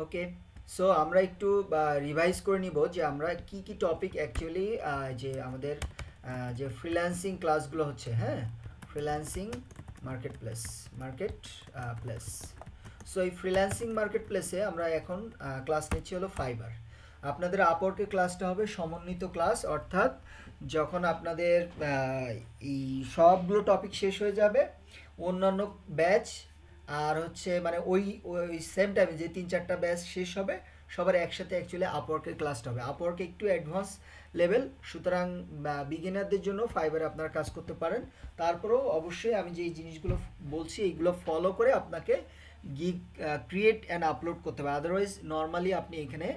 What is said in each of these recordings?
ওকে, so আমরা একটু revise করে নিব যে আমরা কি কি টপিক অ্যাকচুয়ালি যে আমাদের যে ফ্রিল্যান্সিং ক্লাসগুলো হচ্ছে, হ্যাঁ, ফ্রিল্যান্সিং মার্কেট প্লেস। সো এই ফ্রিল্যান্সিং মার্কেট প্লেসে আমরা এখন ক্লাস নিচ্ছি হলো ফাইবার। আপনাদের আপওয়ার্কের ক্লাসটা হবে সমন্বিত ক্লাস, অর্থাৎ যখন আপনাদের এই সবগুলো টপিক শেষ হয়ে যাবে, অন্যান্য ব্যাচ আর হচ্ছে মানে ওই ওই সেম টাইমে যে 3-4টা ব্যাচ শেষ হবে সবার একসাথে অ্যাকচুয়ালি আপওয়ার্কের ক্লাসটা হবে। আপওয়ার্ক একটু অ্যাডভান্স লেভেল, সুতরাং বিগিনারদের জন্য ফাইবারে আপনারা কাজ করতে পারেন। তারপরেও অবশ্যই আমি যে এই জিনিসগুলো বলছি এইগুলো ফলো করে আপনাকে গিগ ক্রিয়েট অ্যান্ড আপলোড করতে হবে, আদারওয়াইজ নর্মালি আপনি এখানে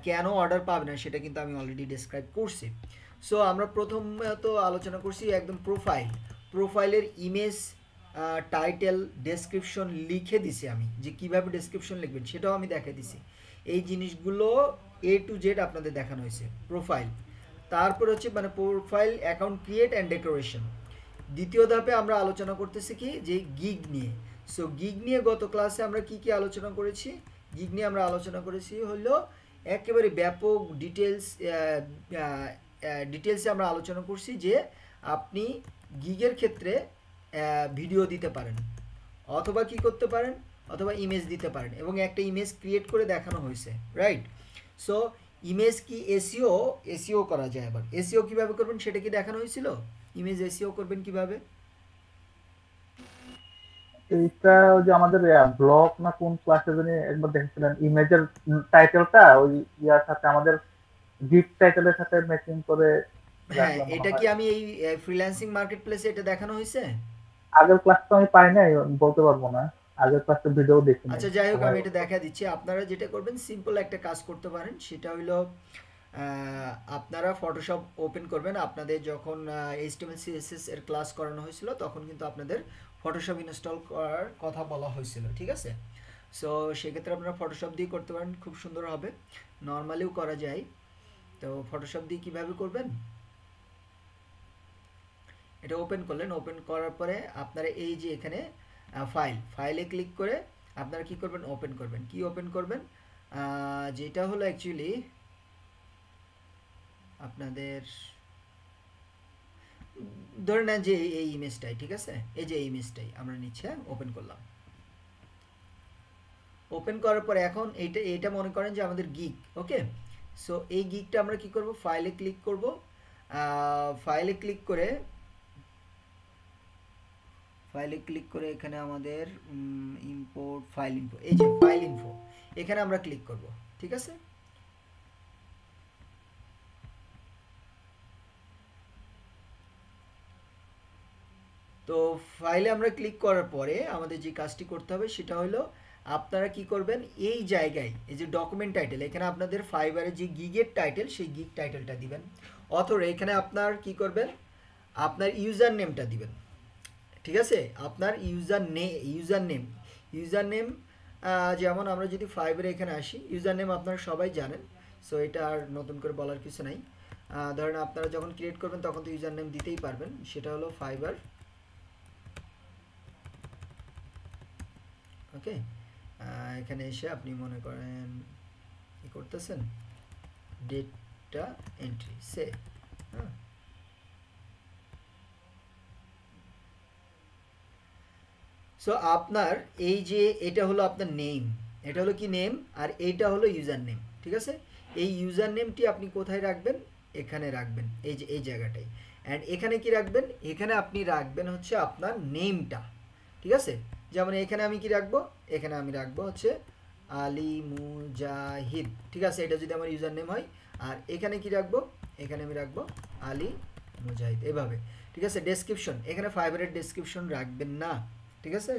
কেন অর্ডার পাবেন না সেটা কিন্তু আমি অলরেডি ডিসক্রাইব করছি। সো আমরা প্রথমত আলোচনা করছি একদম প্রোফাইলের ইমেজ, টাইটেল, ডেসক্রিপশন লিখে দিছি আমি, যে কিভাবে ডেসক্রিপশন লিখবেন সেটাও আমি দেখে দিছি। এই জিনিসগুলো A to Z আপনাদের দেখানো হয়েছে। প্রোফাইল, তারপর হচ্ছে মানে profile account create and decoration. দ্বিতীয় ধাপে আমরা আলোচনা করতেছি কি, যে গিগ নিয়ে। সো গিগ নিয়ে গত ক্লাসে আমরা কি কি আলোচনা করেছি, গিগ নিয়ে আমরা আলোচনা করেছি হলো একেবারে ব্যাপক ডিটেলসে আমরা আলোচনা করছি যে আপনি গিগের ক্ষেত্রে ভিডিও দিতে পারেন, অথবা কি করতে পারেন, অথবা ইমেজ দিতে পারেন, এবং একটা ইমেজ ক্রিয়েট করে দেখানো হয়েছে, রাইট। সো ইমেজ কি এসইও করা যায়, আবার এসইও কিভাবে করবেন সেটা কি দেখানো হয়েছিল, ইমেজ এসইও করবেন কিভাবে। এইটা ওই যে আমাদের ব্লগ না কোন ক্লাসে জানি একবার দেখছিলেন, ইমেজের টাইটেলটা ওই ইয়ার সাথে আমাদের গিফট টাইটেলের সাথে ম্যাচিং করে হ্যাঁ, রাখলে মনে এটা কি হয়। আমি এই ফ্রিল্যান্সিং মার্কেট প্লেসে এটা দেখানো হয়েছে। আগের ক্লাস তো আমি পাই নাই, বলতে পারবো না। আগের ক্লাসে ভিডিও দেখি নাই, আচ্ছা, যাই হোক, সময় আমি এটা দেখা দিচ্ছি। আপনারা যেটা করবেন, সিম্পল একটা কাজ করতে পারেন, সেটা হলো আপনারা ফটোশপ ওপেন করবেন। আপনাদের যখন HTML CSS এর ক্লাস করানো হয়েছিল তখন কিন্তু আপনাদের ফটোশপ ইনস্টল করার কথা বলা হয়েছিল, ঠিক আছে। সো সেক্ষেত্রে আপনারা ফটোশপ দিয়ে করতে পারেন, খুব সুন্দর হবে, নর্মালিও করা যায়। তো ফটোশপ দিয়ে কীভাবে করবেন, এটা ওপেন করলেন, ওপেন করার পরে আপনারা এই যে এখানে ফাইলে ক্লিক করে আপনারা কি করবেন, ওপেন করবেন। কি ওপেন করবেন, যেটা হলো অ্যাকচুয়ালি আপনাদের ধরে নেন যে এই ইমেজটাই, ঠিক আছে, এই যে এই ইমেজটাই আমরা নিচ্ছে, ওপেন করলাম। ওপেন করার পরে এখন এইটা মনে করেন যে আমাদের গিগ, ওকে। সো এই গিগটা আমরা কি করব, ফাইলে ক্লিক করব। ফাইলে ক্লিক করে এখানে আমাদের ইম্পোর্ট ফাইল ইনফো, এই যে ফাইল ইনফো, এখানে আমরা ক্লিক করব, ঠিক আছে। তো ফাইলে আমরা ক্লিক করার পরে আমাদের যে কাজটি করতে হবে সেটা হলো আপনারা কি করবেন, এই জায়গায় এই যে ডকুমেন্ট টাইটেল, এখানে আপনাদের ফাইবারের যে গিগের টাইটেল সেই গিগ টাইটেলটা দিবেন, অথবা এখানে আপনার কি করবেন, আপনার ইউজার নেমটা দিবেন, ঠিক আছে। আপনার ইউজার নেম যেমন আমরা যদি ফাইবারে এখানে আসি, ইউজার নেম আপনারা সবাই জানেন, সো এটা আর নতুন করে বলার কিছু নাই। ধরেন আপনারা যখন ক্রিয়েট করবেন তখন তো ইউজার নেম দিতেই পারবেন, সেটা হলো ফাইবার, ওকে। এখানে এসে আপনি মনে করেন কি করতেছেন, ডেটা এন্ট্রি সে, হ্যাঁ। সো আপনার এই যে এটা হলো আপনার নেম, এটা হলো কি নেম, আর এইটা হলো ইউজার নেম, ঠিক আছে। এই ইউজার নেমটি আপনি কোথায় রাখবেন, এখানে রাখবেন, এই যে এই জায়গাটায়। অ্যান্ড এখানে কি রাখবেন, এখানে আপনি রাখবেন হচ্ছে আপনার নেমটা, ঠিক আছে। যেমন এখানে আমি কি রাখবো, এখানে আমি রাখবো হচ্ছে আলী মুজাহিদ, ঠিক আছে, এটা যদি আমার ইউজার নেম হয়। আর এখানে কি রাখবো, এখানে আমি রাখবো আলী মুজাহিদ, এভাবে, ঠিক আছে। ডেসক্রিপশন, এখানে ফাইবারের ডেসক্রিপশন রাখবেন না, ঠিক আছে।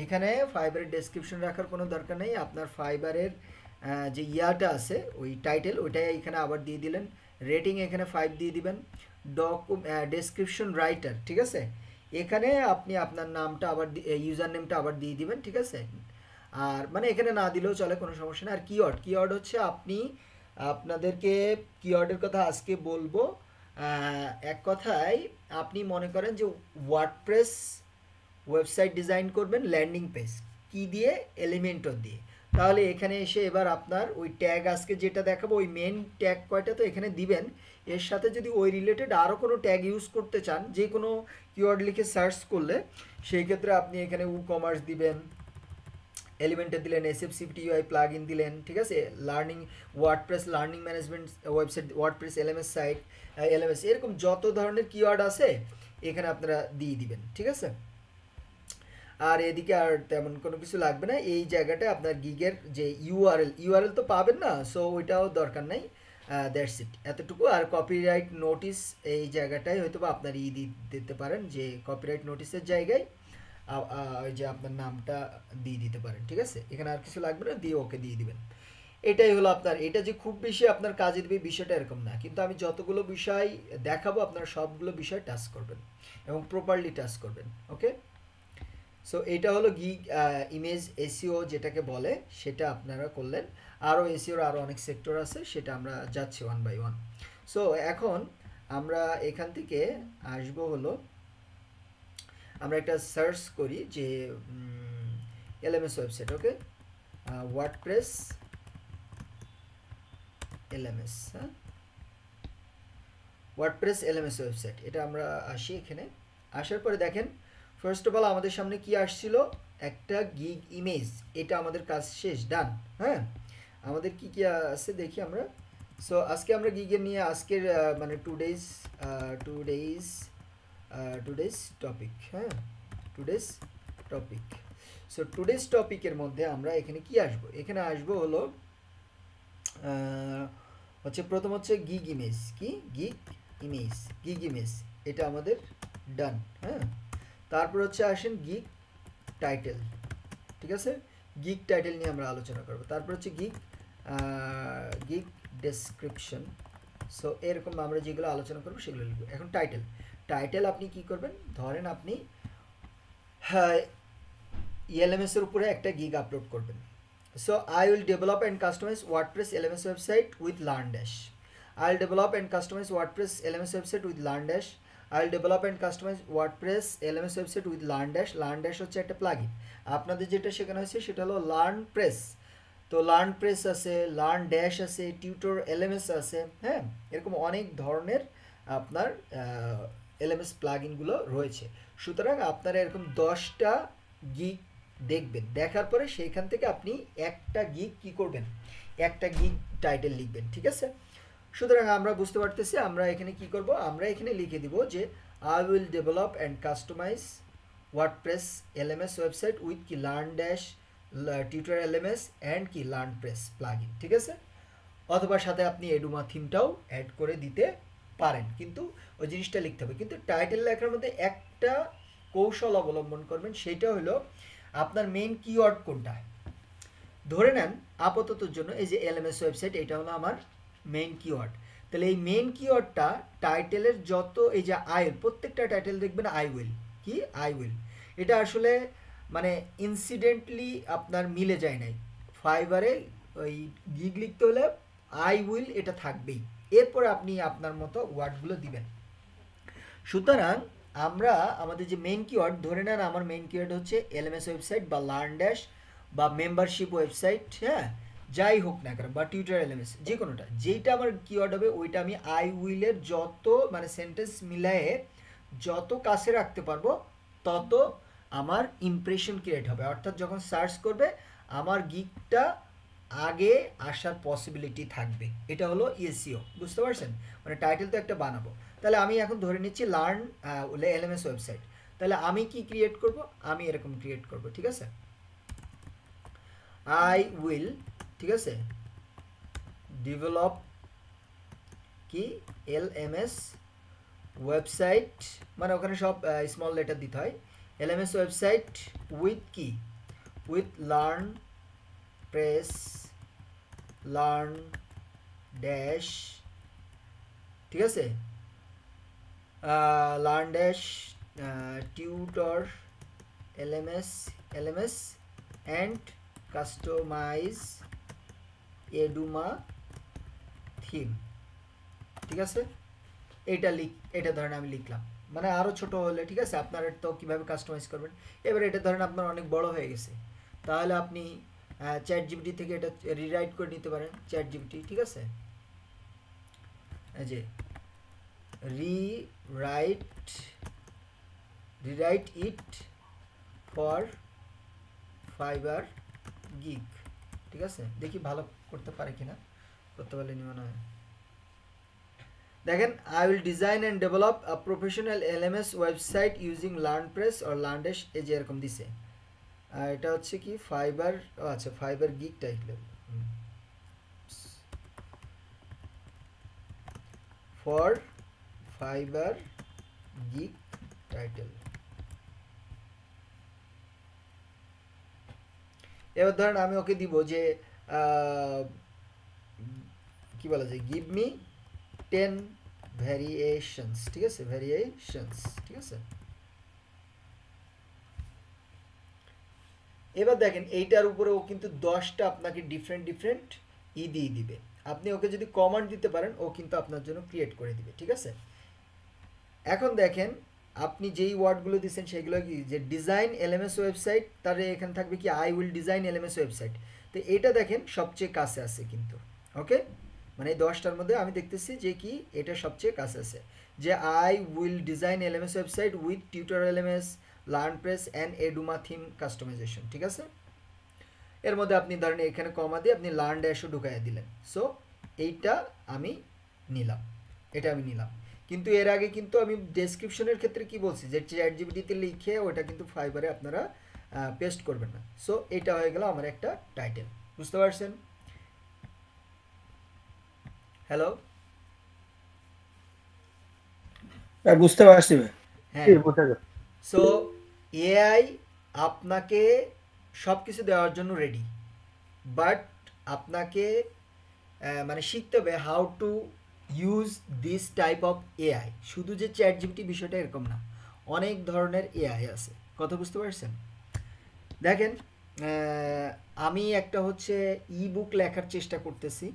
এখানে ফাইবারের ডেসক্রিপশন রাখার কোনো দরকার নেই। আপনার ফাইবারের যে ইয়াটা আছে ওই টাইটেল, ওইটাই এখানে আবার দিয়ে দিলেন। রেটিং এখানে 5 দিয়ে দিবেন। ডেসক্রিপশন রাইটার, ঠিক আছে, এখানে আপনি আপনার নামটা আবার ইউজার নেমটা আবার দিয়ে দিবেন, ঠিক আছে। আর মানে এখানে না দিলেও চলে, কোনো সমস্যা নেই। আর কিওয়ার্ড হচ্ছে আপনি আপনাদেরকে কিওয়ার্ডের কথা আজকে বলবো। এক কথায় আপনি মনে করেন যে ওয়ার্ডপ্রেস ওয়েবসাইট ডিজাইন করবেন, ল্যান্ডিং পেজ কি দিয়ে, এলিমেন্টর দিয়ে। তাহলে এখানে এসে এবার আপনার ওই ট্যাগ আজকে যেটা দেখাবো ওই মেন ট্যাগ কয়টা তো এখানে দিবেন, এর সাথে যদি ওই রিলেটেড আরও কোনো ট্যাগ ইউজ করতে চান, যে কোনো কিওয়ার্ড লিখে সার্চ করলে সেই ক্ষেত্রে আপনি এখানে কমার্স দিবেন, এলিমেন্টে দিলেন, এসএফসিপিটি ইউআই প্লাগ ইন দিলেন, ঠিক আছে, learning WordPress learning management website, WordPress LMS site, LMS, এরকম যত ধরনের কিওয়ার্ড আছে এখানে আপনারা দিয়ে দিবেন, ঠিক আছে। আর এদিকে আর তেমন কোনো কিছু লাগবে না, এই জায়গাটায় আপনার গিগের যে ইউআরএল তো পাবেন না, সো ওইটাও দরকার নাই, দ্যাটস ইট, এতটুকু। আর কপিরাইট নোটিস এই জায়গাটায় হয়তো বা আপনার দিতে পারেন, যে কপিরাইট নোটিসের জায়গায় ওই যে আপনার নামটা দিয়ে দিতে পারেন, ঠিক আছে, এখানে আর কিছু লাগবে না, দিয়ে ওকে দিয়ে দিবেন। এটাই হলো আপনার, এটা যে খুব বেশি আপনার কাজে দেবে বিষয়টা এরকম না, কিন্তু আমি যতগুলো বিষয় দেখাবো আপনারা সবগুলো বিষয় টাচ করবেন এবং প্রপারলি টাচ করবেন, ওকে। সো এটা হলো গিগ ইমেজ এসইও যেটাকে বলে, সেটা আপনারা করলেন। আরও এসইওর আরও অনেক সেক্টর আছে, সেটা আমরা যাচ্ছি ওয়ান বাই ওয়ান। সো এখন আমরা এখান থেকে আসবো হলো, আমরা একটা সার্চ করি যে এলএমএস ওয়েবসাইট, ওকে, ওয়ার্ডপ্রেস এলএমএস, হ্যাঁ, ওয়ার্ডপ্রেস এলএমএস ওয়েবসাইট, এটা আমরা আসি। এখানে আসার পরে দেখেন ফার্স্ট অফ অল আমাদের সামনে কি আসছিল, একটা গিগ ইমেজ, এটা আমাদের কাজ শেষ, ডান। হ্যাঁ, আমাদের কি কি আছে দেখি আমরা। সো আজকে আমরা গিগের নিয়ে আজকের মানে টুডেজ টপিক, হ্যাঁ, টুডেজ টপিক। সো টুডেজ টপিকের মধ্যে আমরা এখানে কি আসব, এখানে আসবো হলো হচ্ছে প্রথম হচ্ছে গিগ ইমেজ, কি গিগ ইমেজ, এটা আমাদের ডান। হ্যাঁ, তারপর হচ্ছে আসেন গিগ টাইটেল, ঠিক আছে, গিগ টাইটেল নিয়ে আমরা আলোচনা করব। তারপর হচ্ছে গিগ ডেসক্রিপশন। সো এরকম আমরা যেগুলো আলোচনা করবো সেগুলো লিখবো। এখন টাইটেল আপনি কি করবেন, ধরেন আপনি এলএমএস এর উপরে একটা গিগ আপলোড করবেন। So I will develop and customize WordPress LMS website with learn dash, I will develop and customize WordPress LMS website with learn dash, I will develop and customize WordPress LMS website with learn dash. Learn dash হচ্ছে একটা plugin, আপনাদের যেটা শেখানো হয়েছে সেটা হলো learn press. তো learn press আছে, লার্ন ড্যাশ আছে, টিউটর এলএমএস আছে, হ্যাঁ, এরকম অনেক ধরনের আপনার এলএমএস প্লাগইনগুলো রয়েছে। সুতরাং আপনারা এরকম 10টা গিগ দেখবেন, দেখার পরে সেইখান থেকে আপনি একটা গিগ কি করবেন, একটা গিগ টাইটেল লিখবেন, ঠিক আছে। সুতরাং আমরা বুঝতে পারতেছি আমরা এখানে কি করব, আমরা এখানে লিখে দিব যে I will develop and customize WordPress LMS website with কি LearnDash, tutor LMS and কি লার্ন প্রেস প্লাগইন, ঠিক আছে। অথবা সাথে আপনি এডুমা থিমটাও অ্যাড করে দিতে পারেন, কিন্তু ওই জিনিসটা লিখতে হবে। কিন্তু টাইটেল লেখার মধ্যে একটা কৌশল অবলম্বন করবেন, সেটা হলো আপনার মেইন কিওয়ার্ড কোনটা। ধরে নেন আপাততর জন্য এই যে এলএমএস ওয়েবসাইট, এটা হলো আমার মেইন কিওয়ার্ড। তাহলে এই মেইন কিওয়ার্ডটা টাইটেলের যত এই যে প্রত্যেকটা টাইটেল দেখবেন আই উইল, এটা আসলে মানে ইনসিডেন্টলি আপনার মিলে যায় নাই। ফাইবারে ওই গিগ লিখতে হলে আই উইল এটা থাকবেই, এরপরে আপনি আপনার মতো ওয়ার্ডগুলো দিবেন। সুতরাং আমরা আমাদের যে মেইন কিওয়ার্ড, ধরে নেন আমার মেইন কিওয়ার্ড হচ্ছে এলএমএস ওয়েবসাইট বা লার্ন ড্যাশ বা মেম্বারশিপ ওয়েবসাইট, হ্যাঁ, যাই হোক না কেন, বা টিউটর এলএমএস, যে কোনোটা, যেইটা আমার কিওয়ার্ড হবে ওইটা আমি আই উইলের যত মানে সেন্টেন্স মিলায়ে যত কাছে রাখতে পারবো তত আমার ইমপ্রেশন ক্রিয়েট হবে, অর্থাৎ যখন সার্চ করবে আমার গিগটা আগে আসার পসিবিলিটি থাকবে। এটা হলো এসইও, বুঝতে পারছেন, মানে টাইটেল তো একটা বানাবো। তাহলে আমি এখন ধরে নিচ্ছি লার্ন এলএমএস ওয়েবসাইট, তাহলে আমি কি ক্রিয়েট করব, আমি এরকম ক্রিয়েট করব, ঠিক আছে, আই উইল, ঠিক আছে, ডেভেলপ কি এলএমএস ওয়েবসাইট, মানে ওখানে সব স্মল লেটার দিতে হয়, এলএমএস ওয়েবসাইট উইথ কি, with LearnPress LearnDash, ঠিক আছে, LearnDash tutor LMS and customize Eduma theme, ঠিক আছে। এটা ধরেন আমি লিখলাম, মানে আরও ছোট হলে ঠিক আছে, আপনারা তো কীভাবে কাস্টমাইজ করবেন। এবার এটা ধরেন আপনার অনেক বড় হয়ে গেছে, তাহলে আপনি চ্যাট জিপিটি থেকে এটা রিরাইট করে নিতে পারেন চ্যাট জিপিটি, ঠিক আছে, এই যে rewrite it for fibre gig, ঠিক আছে, দেখি ভালো করতে পারে কিনা, করতে পারলে মনে হয়। দেখেন, I will design and develop a professional LMS website using LearnPress or LearnDash, এই যে এরকম দিছে। আর এটা হচ্ছে কি ফাইবার, আচ্ছা fibre gig title for fibre gig title. এবার ধরেন আমি ওকে দিব যে কি বলা যায়, গিভ মি 10 ভ্যারিয়েশনস, ঠিক আছে, ভ্যারিয়েশনস, ঠিক আছে। এবার দেখেন এইটার উপরে ও কিন্তু 10টা আপনাকে ডিফারেন্ট দিয়ে দিবে। আপনি ওকে যদি কমান্ড দিতে পারেন ও কিন্তু আপনার জন্য ক্রিয়েট করে দিবে, ঠিক আছে। এখন দেখেন আপনি যেই ওয়ার্ডগুলো দিচ্ছেন সেগুলো কি, যে ডিজাইন এলএমএস ওয়েবসাইট, তার এখানে থাকবে কি I will design LMS website. তো এটা দেখেন সবচেয়ে কাছে আছে কিন্তু, ওকে, মানে এই 10টার মধ্যে আমি দেখতেছি যে কি এটা সবচেয়ে কাছে আছে, যে I will design LMS website with tutor LMS, LearnPress and Eduma theme customization, ঠিক আছে। এর মধ্যে আপনি ধরেন এখানে কমা দিয়ে আপনি লার্ন ড্যাশও ঢুকাইয়া দিলেন। সো এইটা আমি নিলাম, এটা আমি নিলাম। কিন্তু এর আগে কিন্তু আমি ডেসক্রিপশনের ক্ষেত্রে কি বলছি, যে চ্যাট জিপিটিতে লিখে ওটা কিন্তু ফাইবারে আপনারা পেস্ট করবেন না। সো এটা হয়ে গেল আমার একটা টাইটেল, বুঝতে পারছেন? হ্যালো, বুঝতে পারছি ভাই। হ্যাঁ। বুঝা গেল। সো এআই আপনাকে সব কিছু দেওয়ার জন্য রেডি, বাট আপনাকে মানে শিখতে হবে how to use this type of AI. শুধু যে চ্যাট জিপিটি বিষয়টা এরকম না, অনেক ধরনের এআই আছে, কথা বুঝতে পারছেন? দেখেন, আমি একটা হচ্ছে ই বুক লেখার চেষ্টা করতেছি,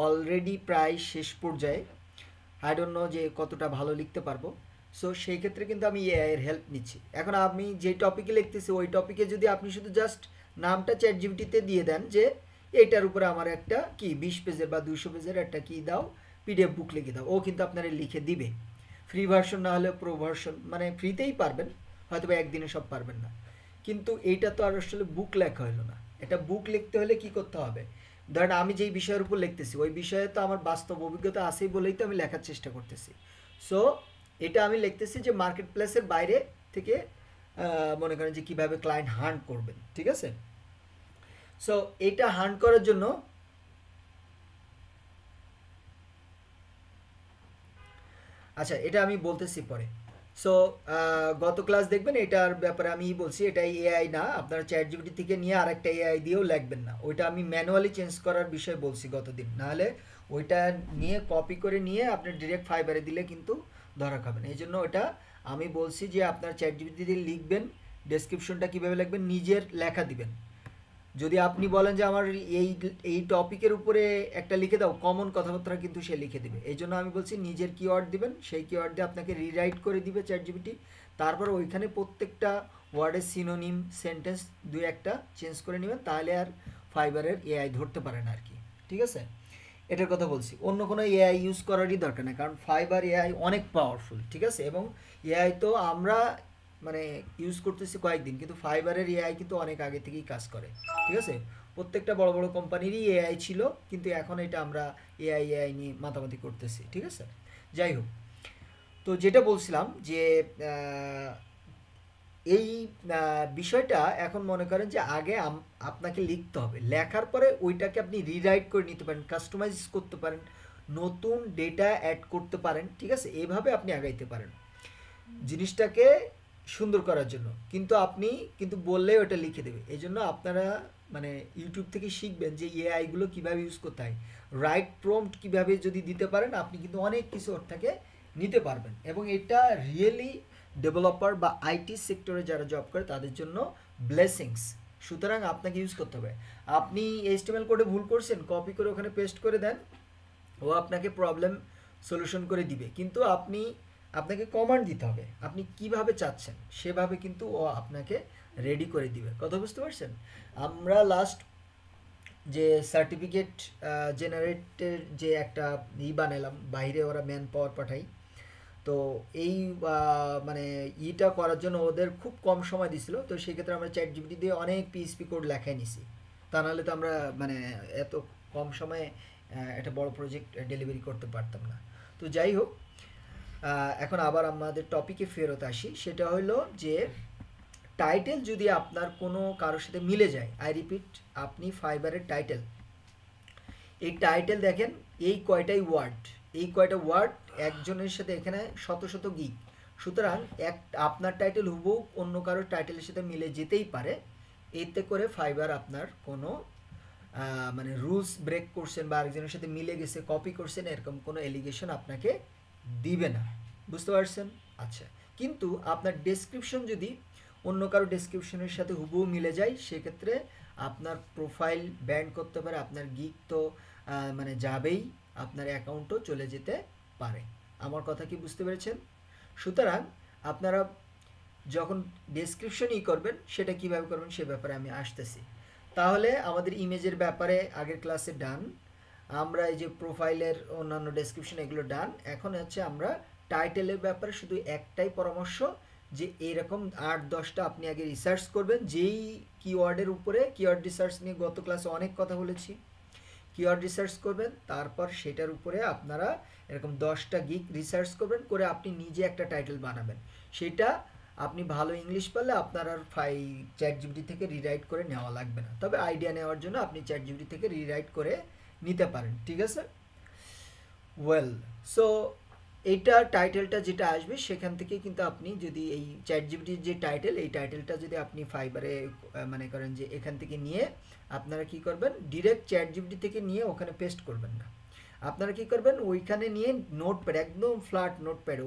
অলরেডি প্রায় শেষ পর্যায়ে। আই ডোন্ট নো যে কতটা ভালো লিখতে পারবো। সো সেই ক্ষেত্রে কিন্তু আমি এআই এর হেল্প নিচ্ছি। এখন আমি যে টপিকে লিখতেছি ওই টপিকে যদি আপনি শুধু জাস্ট নামটা চ্যাট জিপিটিতে দিয়ে দেন যে এইটার উপরে আমার একটা কি 20 পেজের বা 200 পেজের একটা কি দাও, পিডিএফ বুক লিখে দাও, ও কিন্তু আপনারা লিখে দিবে। ফ্রি ভার্সন না হলে প্রো ভার্সন, মানে ফ্রিতেই পারবেন, হয়তো বা একদিনে সব পারবেন না। কিন্তু এইটা তো আর আসলে বুক লেখা হলো না। এটা বুক লিখতে হলে কি করতে হবে, ধরেন আমি যেই বিষয়ের উপর লিখতেছি ওই বিষয়ে তো আমার বাস্তব অভিজ্ঞতা আছেই বলেই তো আমি লেখার চেষ্টা করতেছি। সো এটা আমি লিখতেছি যে মার্কেট প্লেসের বাইরে থেকে মনে করেন যে কীভাবে ক্লায়েন্ট হান্ট করবেন, ঠিক আছে। সো এটা হান্ট করার জন্য আচ্ছা এটা আমি বলতেছি পরে। সো গত ক্লাস দেখবেন এটার ব্যাপারে আমি বলছি, এটা এআই না, আপনারা চ্যাট জিপিটি থেকে নিয়ে আরেকটা এআই দিয়েও লিখবেন না, ওইটা আমি ম্যানুয়ালি চেঞ্জ করার বিষয় বলছি গতদিন। নাহলে ওইটা নিয়ে কপি করে নিয়ে আপনি ডিরেক্ট ফাইবারে দিলে কিন্তু ধরা খাবেন। এই জন্য ওটা আমি বলছি যে আপনার চ্যাট জিপিটি দিয়ে লিখবেন, ডেসক্রিপশনটা কীভাবে লিখবেন নিজের লেখা দিবেন। যদি আপনি বলেন যে আমার এই টপিকের উপরে একটা লিখে দাও, কমন কথাবার্তা কিন্তু সে লিখে দেবে। এই জন্য আমি বলছি নিজের কিওয়ার্ড দিবেন, সেই কিওয়ার্ড দিয়ে আপনাকে রিরাইট করে দিবে চ্যাট জিপিটি। তারপর ওইখানে প্রত্যেকটা ওয়ার্ডের সিনোনিম সেন্টেন্স দুই একটা চেঞ্জ করে নেবেন, তাহলে আর ফাইবারের এআই ধরতে পারে না আর কি, ঠিক আছে। এটার কথা বলছি, অন্য কোনো এআই ইউজ করারই দরকার নেই, কারণ ফাইবার এআই অনেক পাওয়ারফুল, ঠিক আছে। এবং এআই তো আমরা মানে ইউজ করতেছি কয়েকদিন, কিন্তু ফাইবারের এআই কিন্তু অনেক আগে থেকেই কাজ করে, ঠিক আছে। প্রত্যেকটা বড় বড় কোম্পানিরই এআই ছিল, কিন্তু এখন এটা আমরা এআই নিয়ে মাতামাতি করতেছি, ঠিক আছে। যাই হোক, তো যেটা বলছিলাম যে এই বিষয়টা এখন মনে করেন যে আগে আপনাকে লিখতে হবে, লেখার পরে ওইটাকে আপনি রিরাইট করে নিতে পারেন, কাস্টমাইজ করতে পারেন, নতুন ডেটা অ্যাড করতে পারেন, ঠিক আছে। এইভাবে আপনি আগাইতে পারেন জিনিসটাকে সুন্দর করার জন্য। কিন্তু আপনি কিন্তু বললেই ওটা লিখে দেবে। এই জন্য আপনারা মানে ইউটিউব থেকে শিখবেন যে এআইগুলো কীভাবে ইউজ করতে হয়, রাইট প্রম্পট কীভাবে যদি দিতে পারেন আপনি কিন্তু অনেক কিছু ওর থেকে নিতে পারবেন। এবং এটা রিয়েলি ডেভেলপার বা আইটি সেক্টরে যারা জব করে তাদের জন্য ব্লেসিংস। সুতরাং আপনাকে ইউজ করতে হবে। আপনি এইচটিএমএল কোডে ভুল করছেন, কপি করে ওখানে পেস্ট করে দেন, ও আপনাকে প্রবলেম সলিউশন করে দিবে। কিন্তু আপনাকে কমান্ড দিতে হবে, আপনি কিভাবে চাচ্ছেন সেভাবে কিন্তু ও আপনাকে রেডি করে দিবে। কথা বুঝতে পারছেন? আমরা লাস্ট যে সার্টিফিকেট জেনারেটের যে একটা বানালাম, বাইরে ওরা ম্যান পাওয়ার পাঠাই। তো এই মানে ইটা করার জন্য ওদের খুব কম সময় দিছিল, তো সেক্ষেত্রে আমরা চ্যাট জিপিটি দিয়ে অনেক পিএইচপি কোড লেখাই নিছি। তা নাহলে তো আমরা মানে এত কম সময়ে একটা বড় প্রজেক্ট ডেলিভারি করতে পারতাম না। তো যাই হোক, এখন আবার আমাদের টপিকে ফেরত আসি। সেটা হলো যে টাইটেল যদি আপনার কোনো কারোর সাথে মিলে যায়, আই রিপিট, আপনি ফাইবারের টাইটেল, এই টাইটেল দেখেন এই কয়টাই ওয়ার্ড, এই কয়টা ওয়ার্ড একজনের সাথে এখানে শত শত গিগ, সুতরাং আপনার টাইটেল হুবহু অন্য কারোর টাইটেলের সাথে মিলে যেতেই পারে। এতে করে ফাইবার আপনার কোনো মানে রুলস ব্রেক করছেন বা আরেকজনের সাথে মিলে গেছে, কপি করছেন, এরকম কোনো এলিগেশন আপনাকে দিবে না। বুঝতে পারছেন? আচ্ছা, কিন্তু আপনার ডেসক্রিপশন যদি অন্য কারো ডেসক্রিপশনের সাথে হুবহু মিলে যায়, সেক্ষেত্রে আপনার প্রোফাইল ব্যান করতে পারে, আপনার গিগ তো মানে যাবেই, আপনার অ্যাকাউন্টও চলে যেতে পারে। আমার কথা কি বুঝতে পেরেছেন? সুতরাং আপনারা যখন ডেসক্রিপশনই করবেন, সেটা কিভাবে করবেন সে ব্যাপারে আমি আসতেছি। তাহলে আমাদের ইমেজের ব্যাপারে আগের ক্লাসে ডান, আমরা এই যে প্রোফাইলের অন্যান্য ডেসক্রিপশন এগুলো ডান। এখন হচ্ছে আমরা টাইটেলের ব্যাপারে শুধু একটাই পরামর্শ, যে এইরকম 8-10টা আপনি আগে রিসার্চ করবেন, যেই কিওয়ার্ডের উপরে, কিওয়ার্ড রিসার্চ নিয়ে গত ক্লাসে অনেক কথা বলেছি, কিওয়ার্ড রিসার্চ করবেন, তারপর সেটার উপরে আপনারা এরকম 10টা গিগ রিসার্চ করবেন, করে আপনি নিজে একটা টাইটেল বানাবেন। সেটা আপনি ভালো ইংলিশ পারলে আপনার আর চ্যাট জিপিটি থেকে রিরাইট করে নেওয়া লাগবে না, তবে আইডিয়া নেওয়ার জন্য আপনি চ্যাট জিপিটি থেকে রিরাইট করে নিতে পারেন। ঠিক আছে? ওয়েল, সো এইটা টাইটেলটা যেটা আসবে সেখান থেকে কিন্তু আপনি যদি এই চ্যাট জিপিটির যে টাইটেল, এই টাইটেলটা যদি আপনি ফাইবারে মনে করেন যে এখান থেকে নিয়ে আপনারা কি করবেন, ডিরেক্ট চ্যাট জিপিটি থেকে নিয়ে ওখানে পেস্ট করবেন না, আপনারা কি করবেন, ওইখানে নিয়ে নোটপ্যাড, একদম ফ্ল্যাট নোটপ্যাড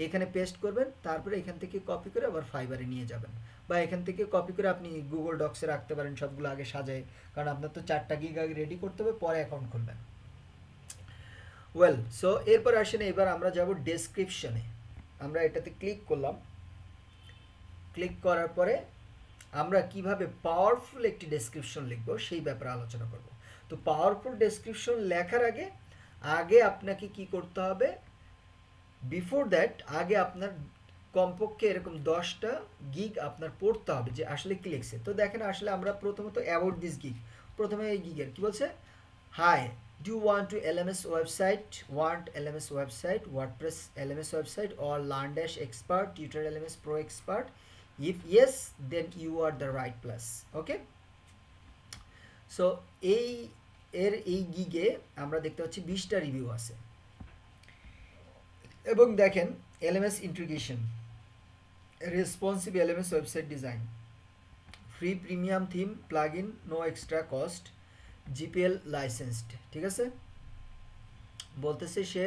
এখানে পেস্ট করবেন, তারপরে এখান থেকে কপি করে আবার ফাইবারে নিয়ে যাবেন, বা এখান থেকে কপি করে আপনি গুগল ডক্সে রাখতে পারেন, সবগুলো আগে সাজায়, কারণ আপনার তো 4টা গিগ আগে রেডি করতে হবে, পরে অ্যাকাউন্ট খুলবেন। ওয়েল, সো এরপর আসেন, এবার আমরা যাব ডেসক্রিপশনে। আমরা এটাতে ক্লিক করলাম, ক্লিক করার পরে আমরা কিভাবে পাওয়ারফুল একটি ডেসক্রিপশন লিখব সেই ব্যাপারে আলোচনা করব। তো পাওয়ারফুল ডেসক্রিপশন লেখার আগে আপনাকে কি করতে হবে, বিফোর দ্যাট আগে আপনার কমপক্ষে এরকম 10টা গিগ আপনার পড়তে হবে যে আসলে কি লিখছে। তো দেখেন, আসলে আমরা প্রথমত অ্যাবাউট দিস গিগ, প্রথমে এই গিগের কি বলছে, high, do you want to LMS website, WordPress LMS website, or LearnDash expert, Tutor LMS Pro expert? If yes, then you are the right place. Okay, so এই গিগে আমরা দেখতে পাচ্ছি 20টা রিভিউ আছে, এবং দেখেন LMS integration, responsive LMS website design, free premium theme plugin, no extra cost, GPL licensed। ঠিক আছে, বলতেছে সে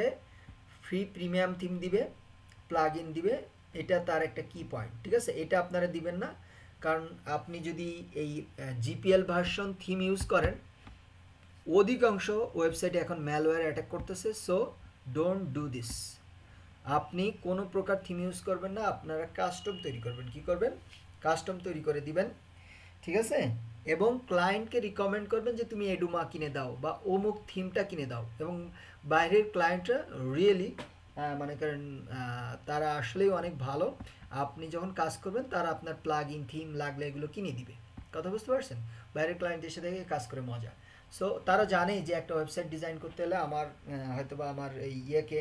ফ্রি প্রিমিয়াম থিম দিবে, প্লাগইন দিবে, এটা তার একটা কি পয়েন্ট। ঠিক আছে, এটা আপনারা দিবেন না, কারণ আপনি যদি এই জিপিএল ভার্সন থিম ইউজ করেন, অধিকাংশ ওয়েবসাইটে এখন ম্যালওয়্যার অ্যাটাক করতেছে, সো ডোন্ট ডু দিস। আপনি কোনো প্রকার থিম ইউজ করবেন না, আপনারা কাস্টম তৈরি করবেন। কি করবেন? কাস্টম তৈরি করে দিবেন। ঠিক আছে, এবং ক্লায়েন্টকে রিকমেন্ড করবেন যে তুমি এডুমা কিনে দাও বা অমুক থিমটা কিনে দাও, এবং বাইরের ক্লায়েন্টরা রিয়েলি মনে করেন তারা আসলেই অনেক ভালো, আপনি যখন কাজ করবেন তারা আপনার প্লাগ ইন থিম লাগলে এগুলো কিনে দিবে। কথা বুঝতে পারছেন? বাইরের ক্লায়েন্টের সাথে কাজ করে মজা। সো তারা জানে যে একটা ওয়েবসাইট ডিজাইন করতে হলে আমার হয়তো বা আমার এই ইয়েকে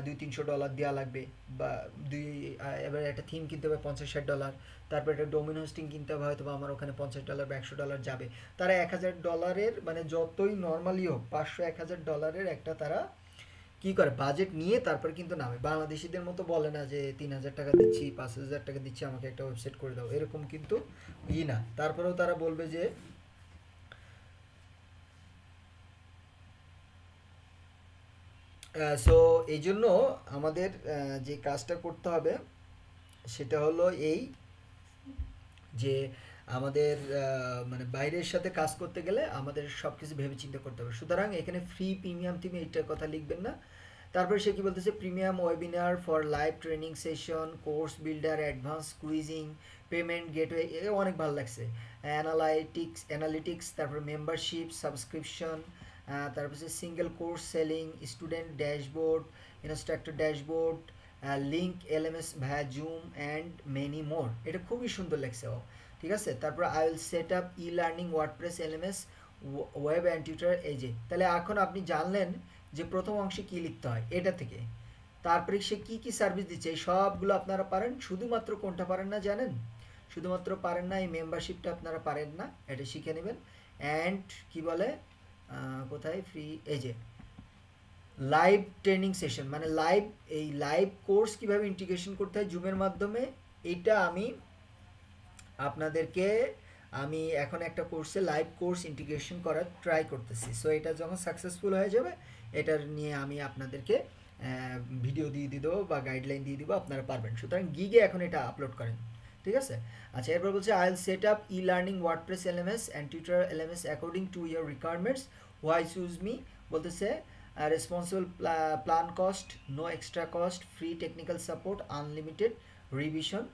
$200-300 দেওয়া লাগবে, বা এবার একটা থিম কিনতে হবে $50-60, তারপর একটা ডোমেন হোস্টিং কিনতে হবে, হয়তো বা আমার ওখানে $50 বা $100 যাবে। তারা $1000 মানে যতই নর্মালি হোক, $500-1000 একটা তারা কি করে বাজেট নিয়ে তারপর কিন্তু নামে। বাংলাদেশিদের মতো বলে না যে 3000 টাকা দিচ্ছি, 5000 টাকা দিচ্ছি, আমাকে একটা ওয়েবসাইট করে দাও, এরকম কিন্তু না। তারপরেও তারা বলবে যে সো এই জন্য আমাদের যে কাজটা করতে হবে সেটা হলো এই, যে আমাদের মানে বাইরের সাথে কাজ করতে গেলে আমাদের সব কিছু ভেবে চিন্তা করতে হবে। সুতরাং এখানে ফ্রি প্রিমিয়াম থিম এইটার কথা লিখবেন না। তারপরে সে কি বলতেছে, premium webinar for live training session, course builder, advance quizzing, payment gateway, এ অনেক ভালো লাগছে। অ্যানালিটিক্স, তারপর মেম্বারশিপ, সাবস্ক্রিপশন, তারপর হচ্ছে single course selling, student dashboard, instructor dashboard, link LMS via Zoom and many more. এটা খুবই সুন্দর লাগছে ও, ঠিক আছে। তারপর I will set up e learning WordPress LMS web and tutor. এই যে তাহলে এখন আপনি জানলেন যে প্রথম অংশে কী লিখতে হয় এটা থেকে, তারপরে সে কী কী সার্ভিস দিচ্ছে এই সবগুলো আপনারা পারেন। শুধুমাত্র কোনটা পারেন না জানেন? শুধুমাত্র পারেন না এই মেম্বারশিপটা আপনারা পারেন না, এটা শিখে নেবেন। অ্যান্ড কি বলে কোথায় ফ্রি, এই যে লাইভ ট্রেনিং সেশন, মানে লাইভ কোর্স কীভাবে ইন্টিগ্রেশন করতে হয় জুমের মাধ্যমে, এইটা আপনাদেরকে আমি এখন একটা কোর্সে লাইভ কোর্স ইন্টিগ্রেশন করার ট্রাই করতেছি। সো এটা যখন সাকসেসফুল হয়ে যাবে এটার নিয়ে আমি আপনাদেরকে ভিডিও দিয়ে দেবো বা গাইডলাইন দিয়ে দিব, আপনারা পারবেন। সুতরাং গিগে এখন এটা আপলোড করেন, ঠিক আছে। আচ্ছা, এরপর বলছে I will set up e learning WordPress LMS and tutor LMS according to your requirements, why choose me. বলতেছে responsible plan cost, no extra cost, free technical support, unlimited revision.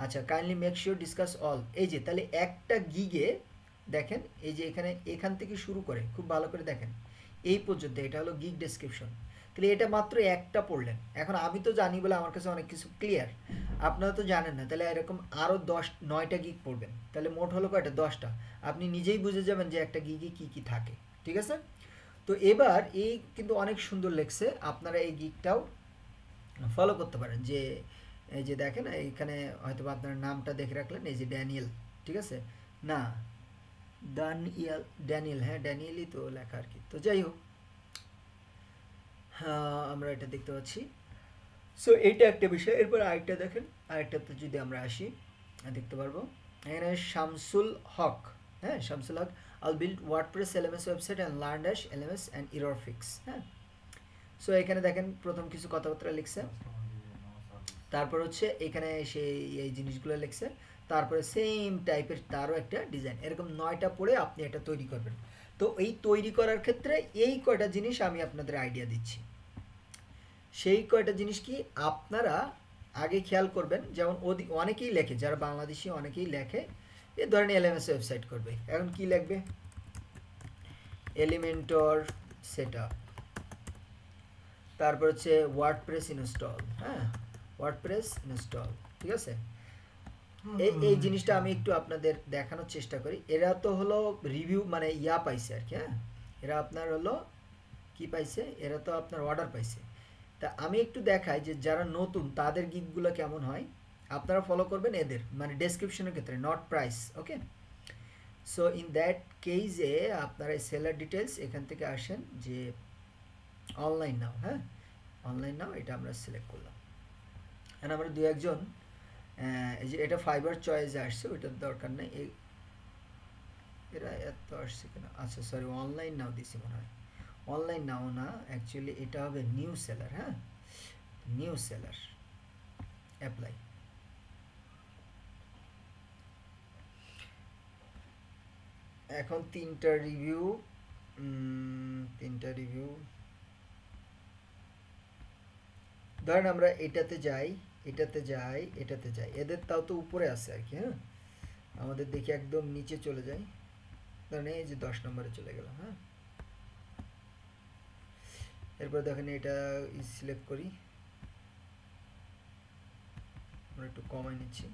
আচ্ছা, kindly make sure discuss all. এই যে তাহলে একটা গিগে দেখেন, এই যে এখান থেকে শুরু করে খুব ভালো করে দেখেন এই পর্যন্ত, এটা হলো গিগ ডেসক্রিপশন। তাহলে এটা মাত্র একটা পড়লেন। এখন আমি তো জানি বলে আমার কাছে অনেক কিছু ক্লিয়ার, আপনারা তো জানেন না, তাহলে এরকম আরও 9টা গিগ পড়বেন, তাহলে মোট হলো কয়টা? 10টা। আপনি নিজেই বুঝে যাবেন যে একটা গিগে কী কী থাকে, ঠিক আছে। তো এবার এই কিন্তু অনেক সুন্দর লেগছে, আপনারা এই গিগটাও ফলো করতে পারেন। যে এই যে দেখেন এইখানে হয়তো আপনার নামটা দেখে রাখলেন, এই যে ড্যানিয়েল, ঠিক আছে না ড্যানিয়েল, হ্যাঁ ড্যানিয়েলই তো লেখা আর কি। তো যাই হোক, আমরা এটা দেখতে পাচ্ছি। সো এইটা একটা বিষয়। এরপর আরেকটা দেখেন, আরেকটাতে যদি আমরা আসি দেখতে পারবো এখানে শামসুল হক, হ্যাঁ Shamsul Haq, I'll build WordPress LMS website and LearnDash LMS and error fix. হ্যাঁ, সো এখানে দেখেন প্রথম কিছু কথাবার্তা লিখছে, তারপর হচ্ছে এখানে সেই এই জিনিসগুলো লিখছে, তারপরে সেম টাইপের তারও একটা ডিজাইন, এরকম 9টা পড়ে আপনি এটা তৈরি করবেন। তো এই তৈরি করার ক্ষেত্রে এই কয়টা জিনিস আমি আপনাদের আইডিয়া দিচ্ছি। সেই কয়টা জিনিস কি আপনারা আগে খেয়াল করবেন। যেমন অনেকেই লেখে, যারা বাংলাদেশি অনেকেই লেখে এ ধরেন এলএমএস ওয়েবসাইট করবে, এখন কি লিখবে? এলিমেন্টর সেটআপ, তারপর হচ্ছে ওয়ার্ডপ্রেস ইনস্টল, হ্যাঁ ওয়ার্ডপ্রেস ইনস্টল, ঠিক আছে। এই জিনিসটা আমি একটু আপনাদের দেখানোর চেষ্টা করি। এরা তো হলো রিভিউ মানে পাইছে আর কি, হ্যাঁ এরা আপনার হলো কি পাইছে, এরা তো আপনার অর্ডার পাইছে। তা আমি একটু দেখাই যে যারা নতুন তাদের গিগগুলো কেমন হয়, আপনারা ফলো করবেন এদের, মানে ডেসক্রিপশনের ক্ষেত্রে, not price, okay. So in that কেসে আপনারা সেলার ডিটেলস এখান থেকে আসেন, যে অনলাইন নাও, হ্যাঁ অনলাইন নাও, এটা আমরা সিলেক্ট করলাম। এখন আমরা 2-1 এই যে এটা ফাইবার চয়েসে আসছে, ওইটার দরকার নেই। এরা এত আসছে কেন? আচ্ছা সরি, অনলাইন নাও দিছি মনে হয়। অনলাইন নাও না, অ্যাকচুয়ালি এটা হবে নিউ সেলার, হ্যাঁ নিউ সেলার, অ্যাপ্লাই। এখন 3টা রিভিউ, ধরেন আমরা এটাতে যাই, এটাতে যাই, এটাতে যাই, এদের তাও তো উপরে আছে আর কি, হ্যাঁ আমাদের দেখি একদম নিচে চলে যাই, ধরেন এই যে 10 নম্বরে চলে গেলাম, হ্যাঁ। এরপর দেখেন এটা সিলেক্ট করি, আমরা একটু কমাই নিচ্ছি,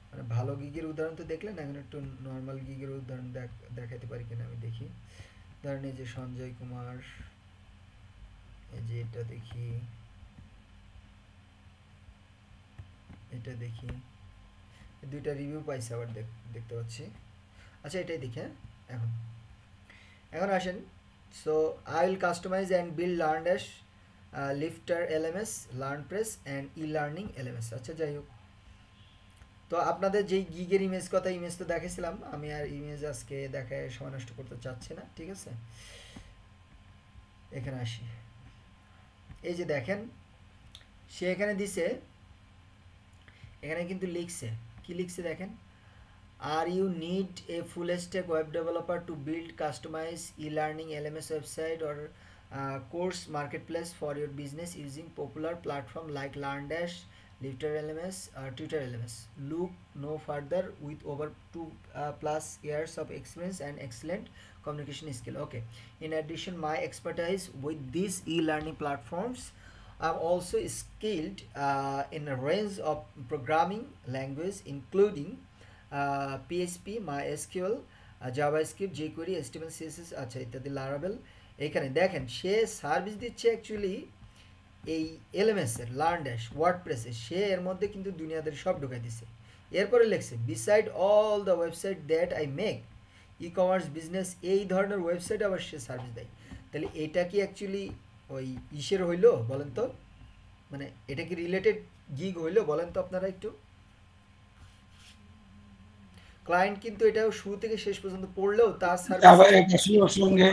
মানে ভালো গিগের উদাহরণ তো দেখলেন, এখন একটু নর্মাল গিগের উদাহরণ দেখাতে পারি কিনা আমি দেখি। ধরেন এই যে সঞ্জয় কুমার, এই যে এটা দেখি, এটা দেখি, 2টা রিভিউ পাইছে আবার দেখতে পাচ্ছি। আচ্ছা এটাই দেখি, হ্যাঁ এখন আসেন। So I will customise and build LearnDash Lifter LMS, LearnPress and e learning LMS. আচ্ছা যাই হোক, তো আপনাদের যেই গিগের ইমেজ তো দেখেছিলাম, আমি আর ইমেজ আজকে দেখায় সময় নষ্ট করতে চাচ্ছি না, ঠিক আছে। এখানে আসি, এই যে দেখেন সে এখানে দিছে, এখানে কিন্তু লিখছে, কি লিখছে দেখেন, are you need a full stack web developer to build customise e learning LMS website or course marketplace for your business using popular platform like LearnDash, Tutor LMS. Look no further with over 2+ years of experience and excellent communication skill. Okay. In addition, my expertise with these e-learning platforms, I'm also skilled in a range of programming language, including PHP, MySQL, JavaScript, jQuery, HTML, CSS, আচ্ছা ইত্যাদি লারাবেল। এখানে দেখেন সে service দিচ্ছে actually এই LMS এর লার্নড্যাশ ওয়ার্ডপ্রেসে, সে এর মধ্যে কিন্তু দুনিয়াদের সব ঢুকাই দিছে। এরপরে লেখছে beside all the website that I make e commerce business, এই ধরনের ওয়েবসাইট আবার সে সার্ভিস দেয়। তাহলে এটা কি অ্যাকচুয়ালি ওই ইসের হইলো বলেন তো, মানে এটা কি রিলেটেড গিগ হইলো বলেন তো আপনারা একটু? ক্লায়েন্ট কিন্তু এটা শুরু থেকে শেষ পর্যন্ত পড়লেও তার সার্ভিস সঙ্গে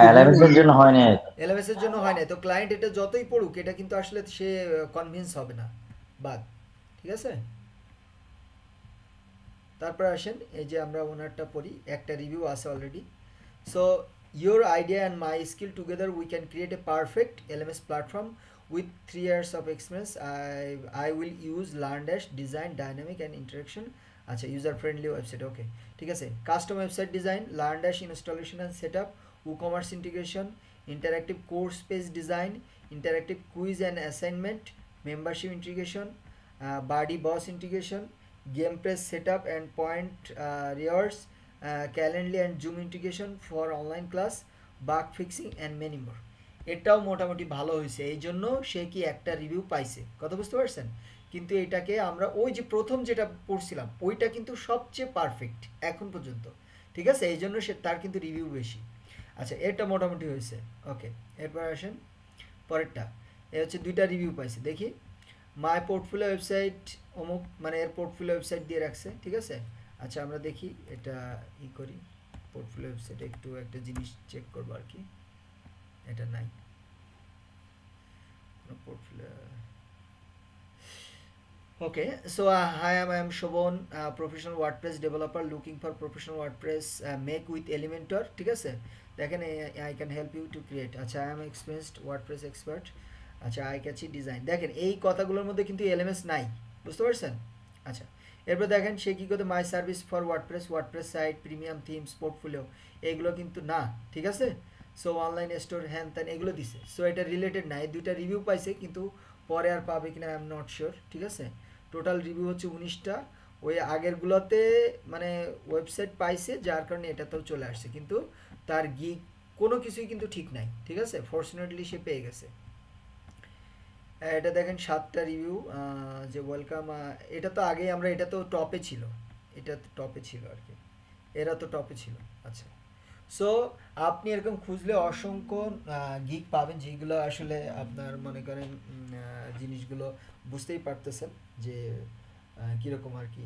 এলএমএস এর জন্য হয় না, এলএমএস এর জন্য হয় না, তো ক্লায়েন্ট এটা যতই পড়ুক এটা কিন্তু আসলে সে কনভিন্স হবে না, বাদ। ঠিক আছে, তারপর আসেন এই যে আমরা ওনারটা পড়ি, একটা রিভিউ আছে already. So your idea and my skill together we can create a perfect LMS platform with 3 years of experience. I will use LearnDash design, dynamic and interaction, আচ্ছা user friendly website। ওকে ঠিক আছে, custom website design, LearnDash installation and setup, WooCommerce integration, interactive course page design, interactive quiz and assignment, membership integration, Buddy Boss integration, GamePress setup and point rewards, Calendly and Zoom integration for online class, bug fixing and many more। এটাও মোটামুটি ভালো হয়েছে, এই জন্য সে কি একটা review পাইছে, কথা বুঝতে পারছেন? কিন্তু এটাকে আমরা ওই যে প্রথম যেটা পড়ছিলাম ওইটা কিন্তু সবচেয়ে পারফেক্ট এখন পর্যন্ত, ঠিক আছে, এই জন্য সে তার কিন্তু রিভিউ বেশি। আচ্ছা এটা মোটামুটি হয়েছে। ওকে এরপর আসেন পরেরটা, এ হচ্ছে 2টা রিভিউ পাইছে, দেখি মাই পোর্টফোলিও ওয়েবসাইট অমুক, মানে এর পোর্টফোলিও ওয়েবসাইট দিয়ে রাখছে, ঠিক আছে। আচ্ছা আমরা দেখি এটা ই করি, পোর্টফোলিও ওয়েবসাইটে একটু একটা জিনিস চেক করবো আর কি, এটা নাই portfolio. Okay, so hi, I am Shobon, professional WordPress developer looking for professional WordPress make with Elementor, ঠিক আছে। দেখেন I can help you to create, আচ্ছা I am experienced WordPress expert, আচ্ছা eye catchy design, দেখেন এই কথাগুলোর মধ্যে কিন্তু এলএমএস নাই, বুঝতে পারছেন? আচ্ছা এরপর দেখেন সে কি করতে my service for WordPress site, premium themes, portfolio, এগুলো কিন্তু না, ঠিক আছে। সো অনলাইন স্টোর হ্যান ত্যান এগুলো দিছে, সো এটা রিলেটেড না। এই 2টা রিভিউ পাইছে, কিন্তু পরে আর পাবে কিনা আই এম নট শিওর, ঠিক আছে। টোটাল রিভিউ হচ্ছে 19টা, ওই আগেরগুলোতে মানে ওয়েবসাইট পাইছে যার কারণে এটাতেও চলে আসছে, কিন্তু তার গিগ কোনো কিছুই কিন্তু ঠিক নাই, ঠিক আছে। ফরচুনেটলি সে পেয়ে গেছে। এটা দেখেন 7টা রিভিউ, যে ওয়েলকাম, এটা তো আগেই আমরা, এটা তো টপে ছিল, এটা তো টপে ছিল আর কি, এরা তো টপে ছিল। আচ্ছা সো আপনি এরকম খুঁজলে অসংখ্য গিগ পাবেন, যেগুলো আসলে আপনার মনে করেন জিনিসগুলো বুঝতেই পারতেছেন যে কীরকম আর কি।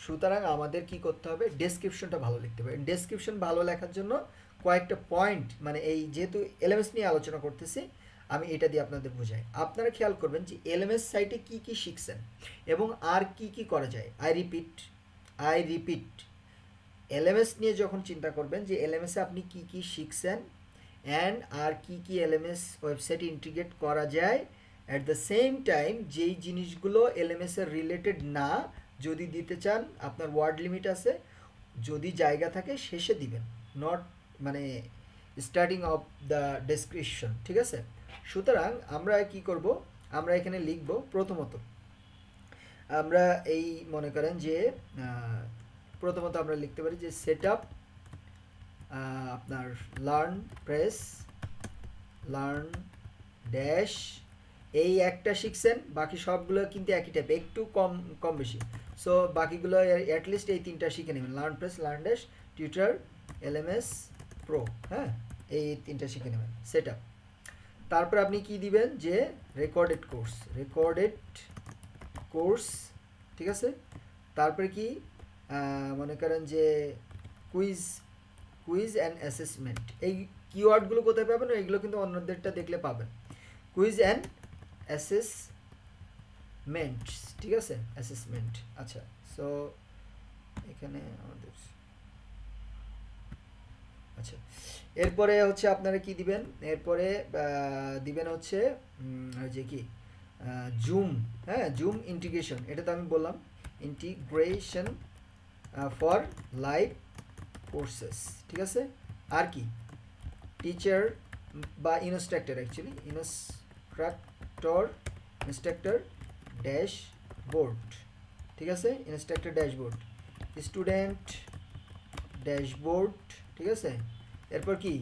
সুতরাং আমাদের কি করতে হবে, ডেসক্রিপশনটা ভালো লিখতে হবে। ডেসক্রিপশন ভালো লেখার জন্য কয়েকটা পয়েন্ট, মানে এই যেহেতু এলএমএস নিয়ে আলোচনা করতেছি আমি এটা দিয়ে আপনাদের বোঝাই। আপনারা খেয়াল করবেন যে এলএমএস সাইটে কি কি শিখছেন এবং আর কি কি করা যায়। আই রিপিট এলএমএস নিয়ে যখন চিন্তা করবেন যে এলএমএসে আপনি কি কি শিখছেন অ্যান্ড আর কি কি এলএমএস ওয়েবসাইটে ইন্টিগ্রেট করা যায়, অ্যাট দ্য সেম টাইম যেই জিনিসগুলো এলএমএস এর রিলেটেড না, যদি দিতে চান আপনার ওয়ার্ড লিমিট আছে, যদি জায়গা থাকে শেষে দিবেন, নট মানে স্টার্টিং অফ দ্য ডেসক্রিপশন, ঠিক আছে। সুতরাং আমরা কি করব, আমরা এখানে লিখব প্রথমত, আমরা এই মনে করেন যে প্রথমত আমরা লিখতে পারি যে সেটআপ আপনার লার্ন ড্যাশ, এই একটা শিখছেন, বাকি সবগুলো কিন্তু একই টাইপ, একটু কম বেশি। সো বাকিগুলো অ্যাটলিস্ট এই 3টা শিখে নেবেন, লার্নপ্রেস, লার্নড্যাশ, টিউটর, এলএমএস প্রো, হ্যাঁ এই 3টা শিখে নেবেন। সেটআপ, তারপর আপনি কি দিবেন যে রেকর্ডেড কোর্স, ঠিক আছে। তারপরে কি মনে করেন যে কুইজ অ্যান্ড অ্যাসেসমেন্ট, এই কিওয়ার্ডগুলো কোথায় পাবেন, এইগুলো কিন্তু অন্যদেরটা দেখলে পাবেন। কুইজ অ্যান্ড অ্যাসেসমেন্ট, ঠিক আছে, অ্যাসেসমেন্ট। আচ্ছা সো এখানে আমাদের আচ্ছা এরপরে হচ্ছে আপনারা কি দিবেন, এরপরে দিবেন হচ্ছে যে কি জুম, হ্যাঁ জুম ইন্টিগ্রেশন, এটা তো আমি বললাম ইন্টিগ্রেশন ফর লাইভ কোর্সেস, ঠিক আছে। আর কি টিচার বা ইনস্ট্রাক্টর, অ্যাকচুয়ালি ইনস্ট্রাক্টর ড্যাশবোর্ড, ঠিক আছে, ইনস্ট্রাক্টর ড্যাশবোর্ড, স্টুডেন্ট ড্যাশবোর্ড, ঠিক আছে। এরপর কি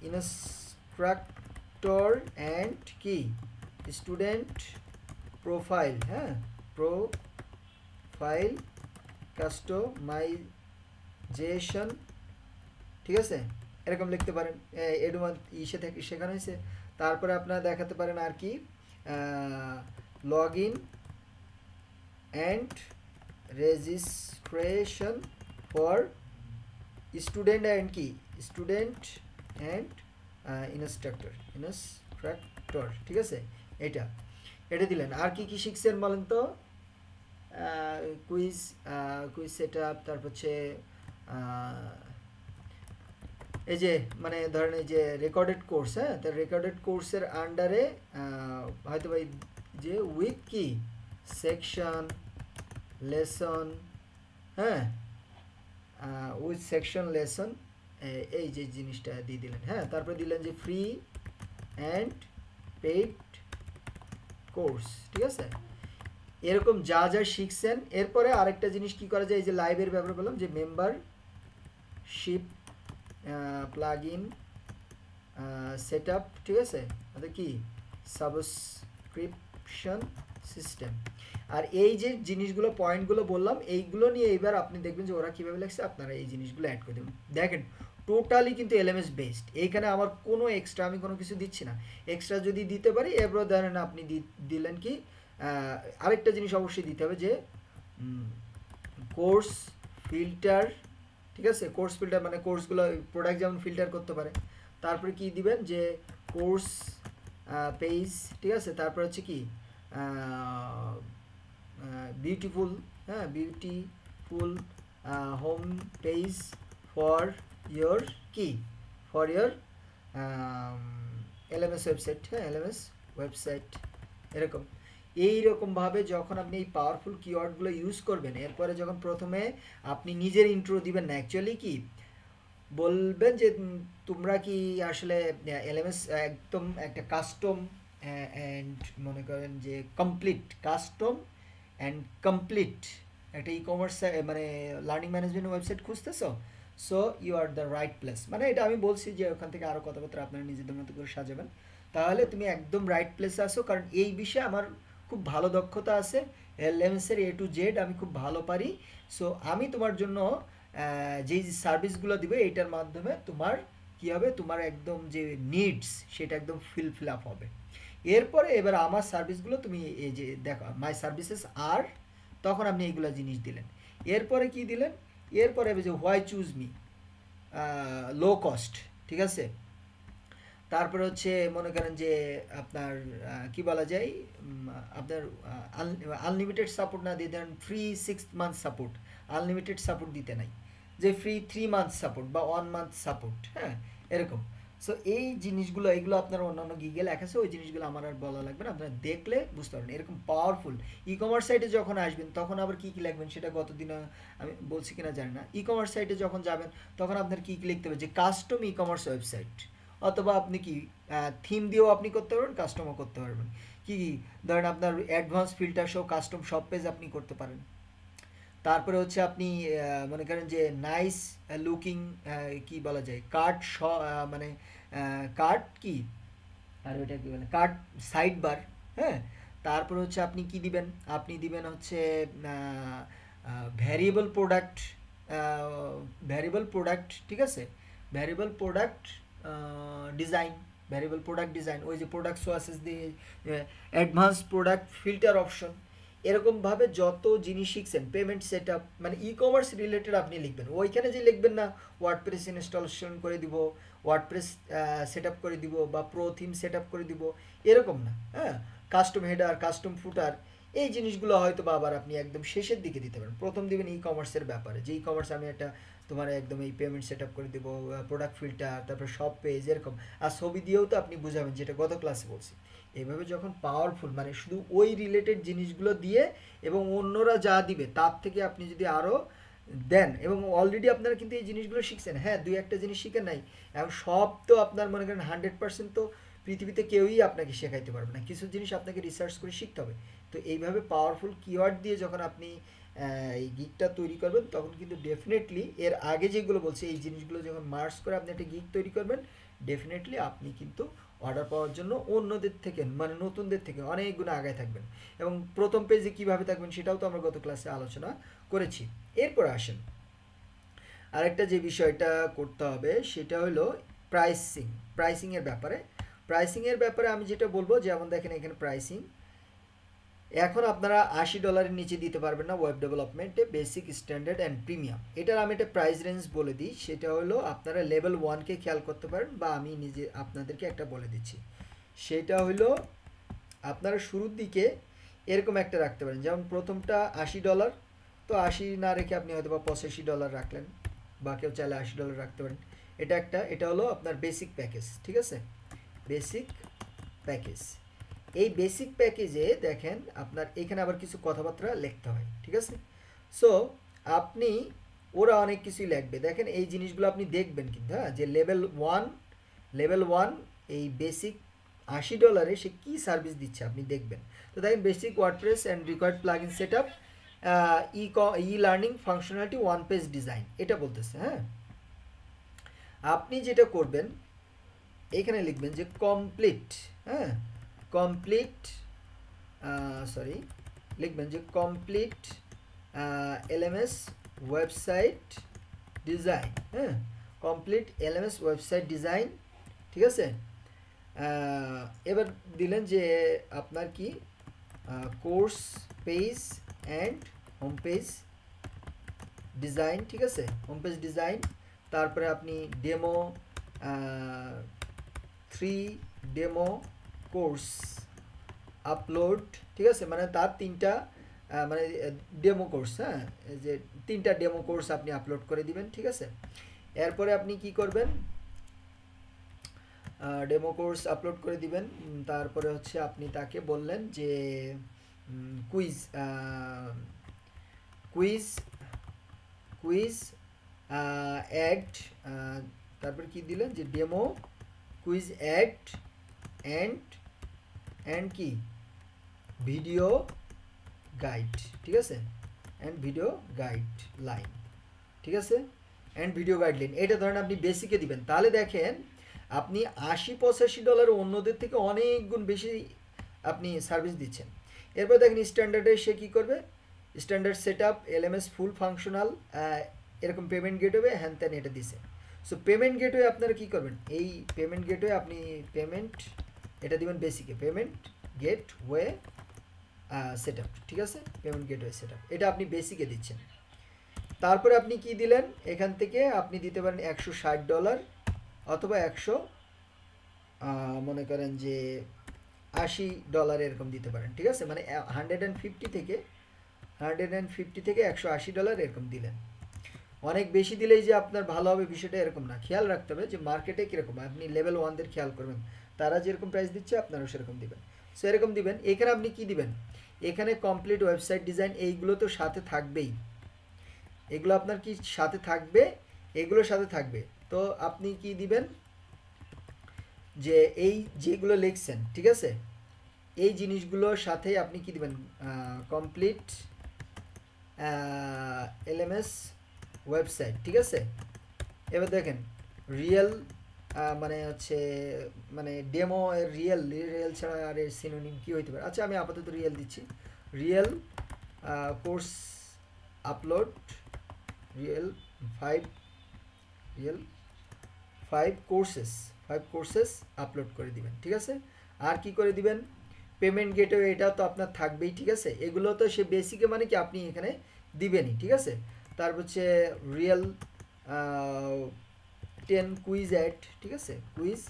ইনস্ট্রাক্টর অ্যান্ড কি স্টুডেন্ট প্রোফাইল, হ্যাঁ প্রোফাইল কাস্টমাইজেশন, ঠিক আছে, এরকম লিখতে পারেন। এডুমান ইসে থেকে শেখানো হয়েছে। তারপরে আপনারা দেখাতে পারেন আর কি log in and registration for student and কি স্টুডেন্ট অ্যান্ড ইনস্ট্রাক্টর, ঠিক আছে। এটা দিলেন। আর কি কি শিখছেন বলেন তো? কুইজ সেট আপ, তারপর হচ্ছে এই যে মানে ধরেন এই যে রেকর্ডেড কোর্স, হ্যাঁ, তার রেকর্ডেড কোর্সের আন্ডারে হয়তো ভাই যে উইথ কি সেকশন লেসন, হ্যাঁ উইথ সেকশন লেসন, এই যে জিনিসটা দিয়ে দিলেন, হ্যাঁ। তারপরে দিলেন যে ফ্রি অ্যান্ড পেইড কোর্স, ঠিক আছে। এরকম যা যা শিখছেন, এরপরে আরেকটা জিনিস কি করা যায়, এই যে লাইভের ব্যাপারে বললাম যে membership plug in shed up, ঠিক আছে, অর্থাৎ কি সাবস্ক্রিপশন সিস্টেম। আর এই যে জিনিসগুলো পয়েন্টগুলো বললাম, এইগুলো নিয়ে এবার আপনি দেখবেন যে ওরা কীভাবে লাগছে, আপনারা এই জিনিসগুলো অ্যাড করে দেবেন। দেখেন টোটালি কিন্তু এলএমএস বেসড, এইখানে আমার কোনো এক্সট্রা আমি কোনো কিছু দিচ্ছি না। এক্সট্রা যদি দিতে পারি, এরপর ধরেন আপনি দিলেন কি আরেকটা জিনিস অবশ্যই দিতে হবে যে কোর্স ফিল্টার, ঠিক আছে। কোর্স ফিল্টার মানে কোর্সগুলো প্রোডাক্ট যেমন ফিল্টার করতে পারে। তারপরে কি দিবেন যে কোর্স পেজ, ঠিক আছে। তারপর হচ্ছে কি বিউটিফুল, হ্যাঁ beautiful home page for your কি ফর ইয়োর এলএমএস ওয়েবসাইট, হ্যাঁ এলএমএস ওয়েবসাইট। এরকম এইরকমভাবে যখন আপনি এই পাওয়ারফুল কিওয়ার্ডগুলো ইউজ করবেন, এরপরে যখন প্রথমে আপনি নিজের ইন্ট্রো দিবেন না, অ্যাকচুয়ালি কি বলবেন যে তোমরা কি আসলে এলএমএস একদম একটা কাস্টম অ্যান্ড মনে করেন যে কমপ্লিট কাস্টম অ্যান্ড কমপ্লিট একটা ই কমার্স মানে লার্নিং ম্যানেজমেন্ট ওয়েবসাইট খুঁজতেছো, so you are the right place. মানে এটা আমি বলছি যে ওখান থেকে আরও কথাবার্তা আপনারা নিজেদের মতো করে সাজাবেন, তাহলে তুমি একদম রাইট প্লেসে আসো। কারণ এই বিষয়ে আমার খুব ভালো দক্ষতা আছে, এলএমএসের A to Z আমি খুব ভালো পারি। সো আমি তোমার জন্য যেই সার্ভিসগুলো দিবে এইটার মাধ্যমে তোমার কী হবে, তোমার একদম যে নিডস সেটা একদম ফিল আপ হবে। এরপরে এবার আমার সার্ভিসগুলো তুমি এই যে দেখো মাই সার্ভিসেস আর, তখন আপনি এইগুলো জিনিস দিলেন। এরপরে কি দিলেন, এরপরে যে why choose me low cost, ঠিক আছে। তারপরে হচ্ছে মনে করেন যে আপনার কি বলা যায়, আপনার আনলিমিটেড সাপোর্ট না দিয়ে then free 6 month support, unlimited support দিতে নাই, যে ফ্রি 3 মান্থ সাপোর্ট বা 1 মান্থ সাপোর্ট, হ্যাঁ এরকম। সো এই জিনিসগুলো এইগুলো আপনার অন্যান্য গিগে লেখা আছে, ওই জিনিসগুলো আমার আর বলা লাগবে না, আপনারা দেখলে বুঝতে পারবেন। এরকম পাওয়ারফুল ই কমার্স সাইটে যখন আসবেন তখন আবার কী কী লিখবেন সেটা গতদিন আমি বলছি কিনা জানি না। ই কমার্স সাইটে যখন যাবেন তখন আপনার কী কী লিখতে হবে, যে কাস্টম ই কমার্স ওয়েবসাইট, অথবা আপনি কি থিম দিয়েও আপনি করতে পারবেন, কাস্টমও করতে পারবেন। কি ধরেন আপনার অ্যাডভান্স ফিল্টার সহ কাস্টম সব পেজ আপনি করতে পারেন। তারপরে হচ্ছে আপনি মনে করেন যে নাইস লুকিং কি বলা যায় কার্ড মানে কার্ড কি আর ওইটা কি বলে কার্ড সাইড বার, হ্যাঁ। তারপরে হচ্ছে আপনি কি দিবেন, আপনি দিবেন হচ্ছে ভ্যারিয়েবল প্রোডাক্ট, ঠিক আছে, ভ্যারিয়েবল প্রোডাক্ট ডিজাইন, ওই যে প্রোডাক্ট সোয়াসেস দিয়ে অ্যাডভান্স প্রোডাক্ট ফিল্টার অপশন, এরকমভাবে যত জিনিস শিখছেন পেমেন্ট সেট আপ মানে ই কমার্স রিলেটেড আপনি লিখবেন। ওইখানে যে লিখবেন না ওয়ার্ডপ্রেস ইনস্টলেশন করে দিব, ওয়ার্ডপ্রেস সেট আপ করে দিব বা প্রো থিম সেট আপ করে দিব, এরকম না, হ্যাঁ। কাস্টম হেডার, কাস্টম ফুটার, এই জিনিসগুলো হয়তো বা আবার আপনি একদম শেষের দিকে দিতে পারেন। প্রথম দিবেন ই কমার্সের ব্যাপারে, যে ই কমার্স আমি একটা তোমার একদম এই পেমেন্ট সেট আপ করে দেবো, প্রোডাক্ট ফিল্টার, তারপর সব পেজ, এরকম। আর ছবি দিয়েও তো আপনি বুঝাবেন, যেটা গত ক্লাসে বলছি, এইভাবে যখন পাওয়ারফুল মানে শুধু ওই রিলেটেড জিনিসগুলো দিয়ে এবং অন্যরা যা দিবে তার থেকে আপনি যদি আরও দেন, এবং অলরেডি আপনারা কিন্তু এই জিনিসগুলো শিখছেন, হ্যাঁ 2-1টা জিনিস শিখেন নাই, এবং সব তো আপনার মনে করেন 100% তো পৃথিবীতে কেউই আপনাকে শেখাইতে পারবে না, কিছু জিনিস আপনাকে রিসার্চ করে শিখতে হবে। তো এইভাবে পাওয়ারফুল কিওয়ার্ড দিয়ে যখন আপনি এই গিগটা তৈরি করবেন তখন কিন্তু ডেফিনেটলি এর আগে যেগুলো বলছে এই জিনিসগুলো যখন মার্চ করে আপনি একটা গিগ তৈরি করবেন, ডেফিনেটলি আপনি কিন্তু অর্ডার পাওয়ার জন্য অন্যদের থেকে মানে নতুনদের থেকে অনেক গুণ আগায় থাকবেন। এবং প্রথম পেজে কিভাবে থাকবেন সেটাও তো আমরা গত ক্লাসে আলোচনা করেছি। এরপর আসেন আরেকটা যে বিষয়টা করতে হবে সেটা হলো প্রাইসিংয়ের ব্যাপারে আমি যেটা বলবো, যেমন দেখেন এখানে প্রাইসিং এখন আপনারা $80 নিচে দিতে পারবেন না ওয়েব ডেভেলপমেন্টে, বেসিক, স্ট্যান্ডার্ড অ্যান্ড প্রিমিয়াম। এটার আমি একটা প্রাইস রেঞ্জ বলে দিই, সেটা হলো আপনারা লেভেল 1কে খেয়াল করতে পারেন, বা আমি নিজে আপনাদেরকে একটা বলে দিচ্ছি, সেটা হলো আপনারা শুরুর দিকে এরকম একটা রাখতে পারেন, যেমন প্রথমটা $80, তো 80 না রেখে আপনি হয়তো বা $85 রাখলেন, বা কেউ চাইলে $80 রাখতে পারেন। এটা হলো আপনার বেসিক প্যাকেজ, ঠিক আছে, বেসিক প্যাকেজ। এই বেসিক প্যাকেজে দেখেন আপনার এখানে আবার কিছু কথাবার্তা লিখতে হয়, ঠিক আছে। সো আপনি ওরা অনেক কিছুই লিখবে, দেখেন এই জিনিসগুলো আপনি দেখবেন কিন্তু, হ্যাঁ, যে লেভেল 1 এই বেসিক $80 সে কী সার্ভিস দিচ্ছে আপনি দেখবেন। তো দেখেন basic WordPress and required plugin setup, e learning functionality, 1 page design, এটা বলতেছে। হ্যাঁ, আপনি যেটা করবেন এখানে লিখবেন যে কমপ্লিট, হ্যাঁ লিখবেন যে কমপ্লিট LMS ওয়েবসাইট ডিজাইন, হ্যাঁ, কমপ্লিট LMS ওয়েবসাইট ডিজাইন, ঠিক আছে। এবার দিলেন যে আপনার কি course page and home page design, ঠিক আছে, হোম পেজ ডিজাইন। তারপরে আপনি ডেমো 3 ডেমো কোর্স আপলোড, ঠিক আছে, মানে তার 3টা মানে ডেমো কোর্স, হ্যাঁ, যে 3টা ডেমো কোর্স আপনি আপলোড করে দিবেন, ঠিক আছে। এরপরে আপনি কি করবেন, ডেমো কোর্স আপলোড করে দিবেন। তারপরে হচ্ছে আপনি তাকে বললেন যে কুইজ অ্যাড, তারপরে কি দিলেন যে ডেমো কুইজ অ্যাড অ্যান্ড কি ভিডিও গাইড, ঠিক আছে, অ্যান্ড ভিডিও গাইড লাইন, ঠিক আছে, অ্যান্ড ভিডিও গাইডলাইন। এটা ধরেন আপনি বেসিকে দিবেন, তাহলে দেখেন আপনি $80-85 অন্যদের থেকে অনেক গুণ বেশি আপনি সার্ভিস দিচ্ছেন। এরপর দেখেন স্ট্যান্ডার্ডে সে কী করবে, স্ট্যান্ডার্ড সেট আপ, LMS ফুল ফাংশনাল, এরকম পেমেন্ট গেটওয়ে, হ্যান ত্যান এটা দিছে। সো পেমেন্ট গেটওয়ে আপনারা কী করবেন, এই পেমেন্ট গেটওয়ে আপনি এটা দিবেন বেসিকে, পেমেন্ট গেটওয়ে সেট আপ, ঠিক আছে, পেমেন্ট গেটওয়ে সেট আপ, এটা আপনি বেসিকে দিচ্ছেন। তারপরে আপনি কি দিলেন, এখান থেকে আপনি দিতে পারেন $160 অথবা মনে করেন যে $80 এরকম দিতে পারেন, ঠিক আছে, মানে 150 থেকে $180 এরকম দিলেন। অনেক বেশি দিলেই যে আপনার ভালো হবে বিষয়টা এরকম না, খেয়াল রাখতে হবে যে মার্কেটে কীরকম, আপনি লেভেল 1দের খেয়াল করবেন, তারা যেরকম প্রাইস দিচ্ছে আপনারাও সেরকম দিবেন। সো এরকম দিবেন। এখানে আপনি কি দিবেন, এখানে কমপ্লিট ওয়েবসাইট ডিজাইন, এইগুলো তো সাথে থাকবেই, এগুলো আপনার কি সাথে থাকবে, এগুলোর সাথে থাকবে। তো আপনি কি দিবেন যে এই যেগুলো লিখছেন, ঠিক আছে, এই জিনিসগুলোর সাথে আপনি কি দিবেন, কমপ্লিট LMS ওয়েবসাইট, ঠিক আছে। এবার দেখেন রিয়েল মানে হচ্ছে মানে ডেমো এর রিয়েল ছাড়া আর এর সিনোনিম কি হইতে পারে, আচ্ছা আমি আপাতত রিয়েল দিচ্ছি, real course upload, real 5 courses upload করে দিবেন, ঠিক আছে। আর কি করে দিবেন, পেমেন্ট গেটওয়ে, এটা তো আপনার থাকবেই, ঠিক আছে, এগুলো তো সে বেসিকে মানে কি আপনি এখানে দিবেনই, ঠিক আছে। তারপর হচ্ছে রিয়েল 10 কুইজ অ্যাড, ঠিক আছে, কুইজ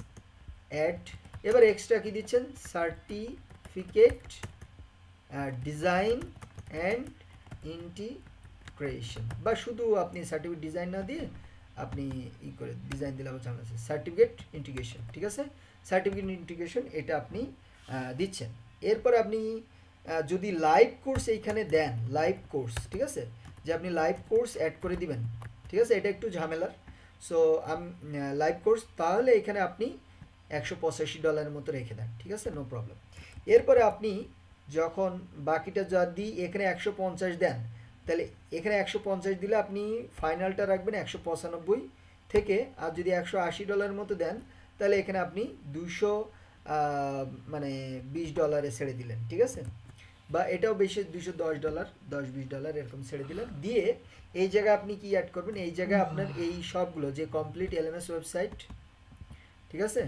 অ্যাড। এবার এক্সট্রা কি দিচ্ছেন, সার্টিফিকেট ডিজাইন অ্যান্ড ইন্টিগ্রেশন, বা শুধু আপনি সার্টিফিকেট ডিজাইন না দিয়ে আপনি ই করে ডিজাইন দিলে ঝামেলা আছে, সার্টিফিকেট ইন্টিগ্রেশন, ঠিক আছে, সার্টিফিকেট ইন্টিগ্রেশন এটা আপনি দিচ্ছেন। এরপরে আপনি যদি লাইভ কোর্স এইখানে দেন, লাইভ কোর্স, ঠিক আছে, যে আপনি লাইভ কোর্স অ্যাড করে দিবেন, ঠিক আছে, এটা একটু ঝামেলার। সো লাইভ কোর্স, তাহলে এখানে আপনি $185 মতো রেখে দেন, ঠিক আছে, নো প্রবলেম। এরপরে আপনি যখন বাকিটা যদি এখানে 150 দেন, তাহলে এখানে 150 দিলে আপনি ফাইনালটা রাখবেন 195 থেকে, আর যদি $180 মতো দেন তাহলে এখানে আপনি 200 মানে $20 ছেড়ে দিলেন, ঠিক আছে, বা এটাও বেশি $210, $10-20 এরকম ছেড়ে দিলেন। দিয়ে এই জায়গায় আপনি কি অ্যাড করবেন, এই জায়গায় আপনার এই সবগুলো যে কমপ্লিট এলএমএস ওয়েবসাইট, ঠিক আছে,